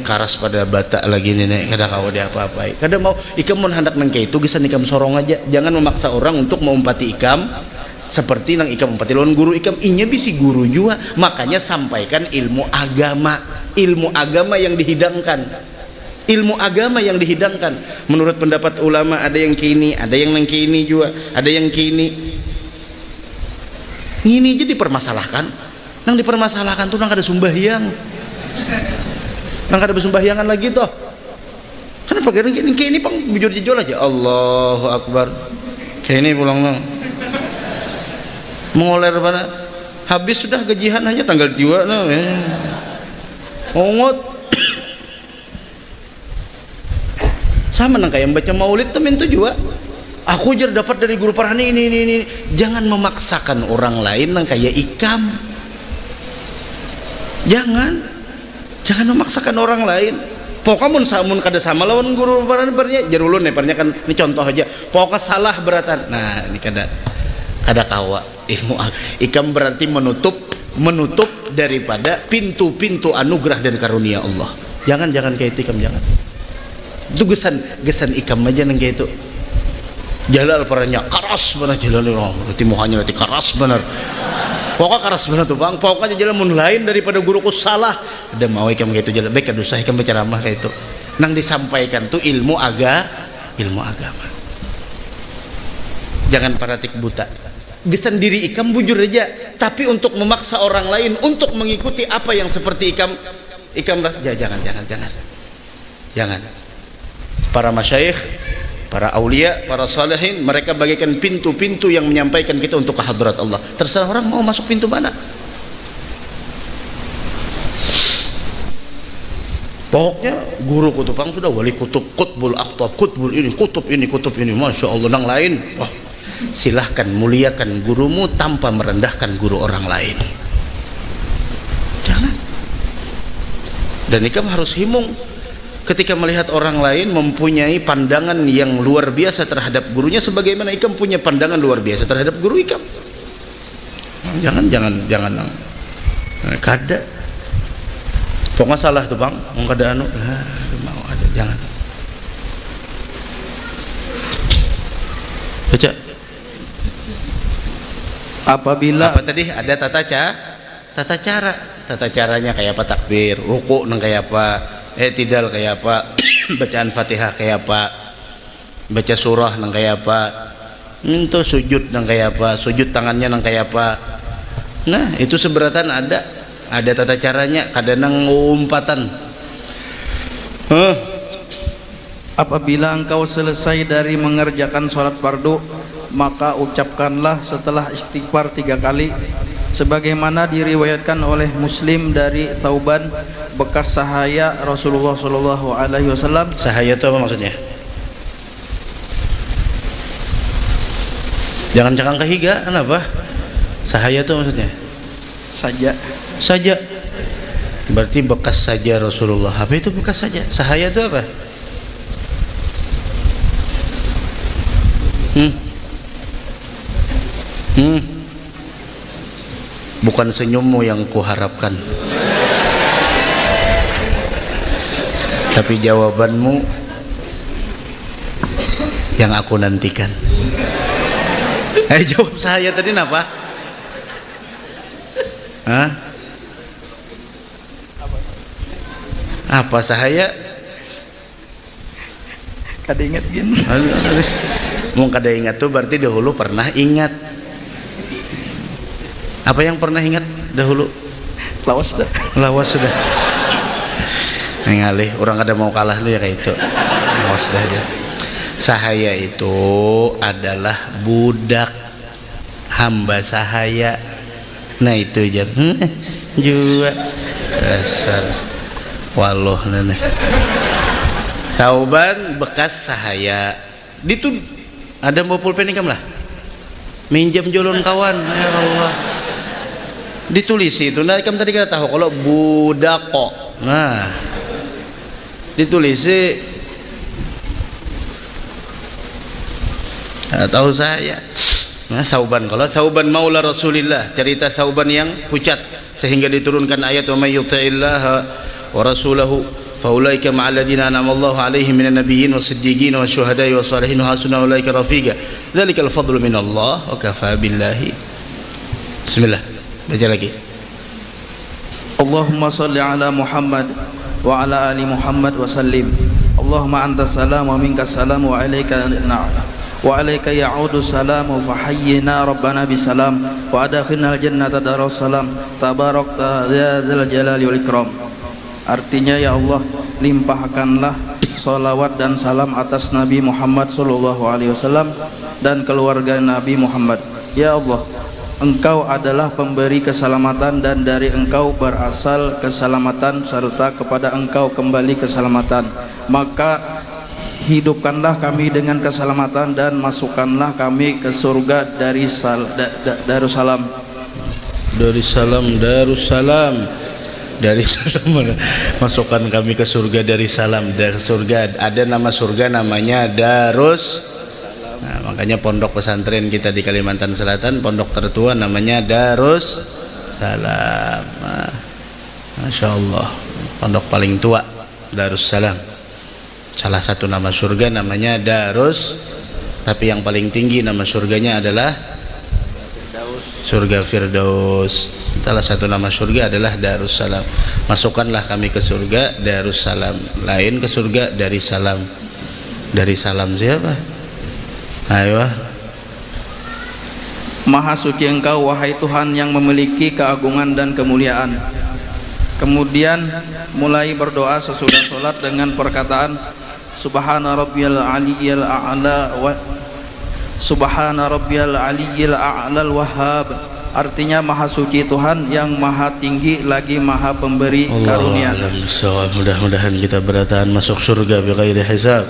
karas pada batak lagi nih, kada kawa dia apa-apa. Kada mau ikam mun hendak nang itu gesan ikam sorong aja. Jangan memaksa orang untuk mengumpati ikam seperti nang ikam umpati lawan guru ikam. Inya bisi guru juga. Makanya sampaikan ilmu agama yang dihidangkan. Ilmu agama yang dihidangkan. Menurut pendapat ulama ada yang kini, ada yang nang kini juga, ada yang kini. Ini aja dipermasalahkan. Nang dipermasalahkan tuh nang ada sembahyang. Nang ada bersembahyangan lagi toh. Kenapa kini pang bujur jejol aja Allahu Akbar. ini pulang mengoler pada habis sudah gajian hanya tanggal 2 nah ongot sama nang kayak baca maulid temen tuh juga aku jar dapat dari guru Farhani ini jangan memaksakan orang lain nang kayak Ikam, jangan memaksakan orang lain. Pokoknya samun kada sama lawan guru Farhani pernya jarulun nih pernya kan ini contoh aja pokoknya salah beratan nah ini kada kawa ilmu Ikam berarti menutup daripada pintu-pintu anugerah dan karunia Allah. Jangan kayak itu Ikam, jangan itu gesan Ikam aja nang kayak itu jalal pernya keras benar jalal berarti mohanya berarti keras benar pokoknya keras benar tuh bang pokoknya jalan mun lain daripada guruku salah ada mau Ikam kayak itu jalan baik kada usah Ikam berceramah kayak itu nang disampaikan tuh ilmu agama jangan paratik buta gesan diri Ikam bujur aja tapi untuk memaksa orang lain untuk mengikuti apa yang seperti Ikam jangan para masyayikh, para aulia, para salihin mereka bagikan pintu-pintu yang menyampaikan kita untuk ke hadrat Allah. Terserah orang mau masuk pintu mana. Pokoknya guru kutupang sudah wali kutub, kutbul akhtab, kutbul ini, kutub ini, masya Allah. Nang lain, wah, silahkan muliakan gurumu tanpa merendahkan guru orang lain. Jangan. Dan Ikam harus himung ketika melihat orang lain mempunyai pandangan yang luar biasa terhadap gurunya sebagaimana Ikam punya pandangan luar biasa terhadap guru Ikam. Jangan kada pokoknya salah tuh bang kada anu mau ada jangan baca apabila apa tadi ada tata caranya kayak apa takbir ruku nang kayak apa tidal kayak apa bacaan Fatihah kayak apa baca surah nang kayak apa itu sujud nang kayak apa sujud tangannya nang kayak apa nah itu seberatan ada tata caranya kadang nang umpatan apabila engkau selesai dari mengerjakan sholat fardu maka ucapkanlah setelah istighfar 3 kali sebagaimana diriwayatkan oleh Muslim dari Thauban bekas sahaya Rasulullah sallallahu alaihi wasallam. Sahaya itu apa maksudnya? Jangan cakang kehiga, kenapa? Sahaya itu maksudnya? Saja. Berarti bekas saja Rasulullah. Apa itu bekas saja? Sahaya itu apa? Bukan senyummu yang kuharapkan, tapi jawabanmu yang aku nantikan. Jawab saya tadi apa? Apa sahaya? Kada ingat gini. Mau kada ingat tuh berarti dahulu pernah ingat. Apa yang pernah ingat dahulu? Lawas sudah. Ngalih orang kada mau kalah lu ya kayak itu. Lawas dah aja. Sahaya itu adalah budak hamba sahaya. Nah itu jar. Juga dasar walloh nene. Tauban bekas sahaya. Ditu ada mau pulpen Ikam lah. Minjam jolon kawan. Ya Allah. Ditulis itu. Nah Ikam tadi kada tahu kalau budako. Nah ditulis tahu saya. Nah, Sauban, kalau Sauban maula Rasulillah, cerita Sauban yang pucat sehingga diturunkan ayat wa may yuti'illaha wa rasulahu faulaika ma'al ladzina an'ama Allahu 'alaihim minan nabiyyin was-siddiqin wasyuhada'i was-shalihin wa hasuna ulaika rafiqa dzalikal fadlu minallah wa kafaa billahi. Bismillah, baca lagi. Allahumma shalli ala Muhammad wa ala ali Muhammad wa sallim. Allahumma antas salam wa minkas salam wa alayka wa alayka ya'udu salamu fahayyina rabbana bisalam wa adkhilna al-jannata darussalam tabarakta ya dzal jalali wal ikram. Artinya ya Allah, limpahkanlah salawat dan salam atas Nabi Muhammad SAW dan keluarga Nabi Muhammad. Ya Allah, Engkau adalah pemberi keselamatan dan dari Engkau berasal keselamatan serta kepada Engkau kembali keselamatan. Maka hidupkanlah kami dengan keselamatan dan masukkanlah kami ke surga dari Darussalam. Masukkan kami ke surga dari salam. Dari surga ada nama surga namanya Darus. Nah, makanya pondok pesantren kita di Kalimantan Selatan, pondok tertua namanya Darus Salam. Nah, Masya Allah, pondok paling tua Darus Salam. Salah satu nama surga namanya Darus, tapi yang paling tinggi nama surganya adalah surga Firdaus. Salah satu nama surga adalah Darussalam. Masukkanlah kami ke surga Darussalam. Lain ke surga dari salam. Dari salam siapa? Ayo. Maha suci Engkau wahai Tuhan yang memiliki keagungan dan kemuliaan. Kemudian mulai berdoa sesudah sholat dengan perkataan Subhana rabbiyal aliyyil a'la wa Subhana rabbiyal aliyyil a'lal wahhab. Artinya maha suci Tuhan yang maha tinggi lagi maha pemberi karunia. Mudah-mudahan kita bertahan masuk surga bi ghairi hisab.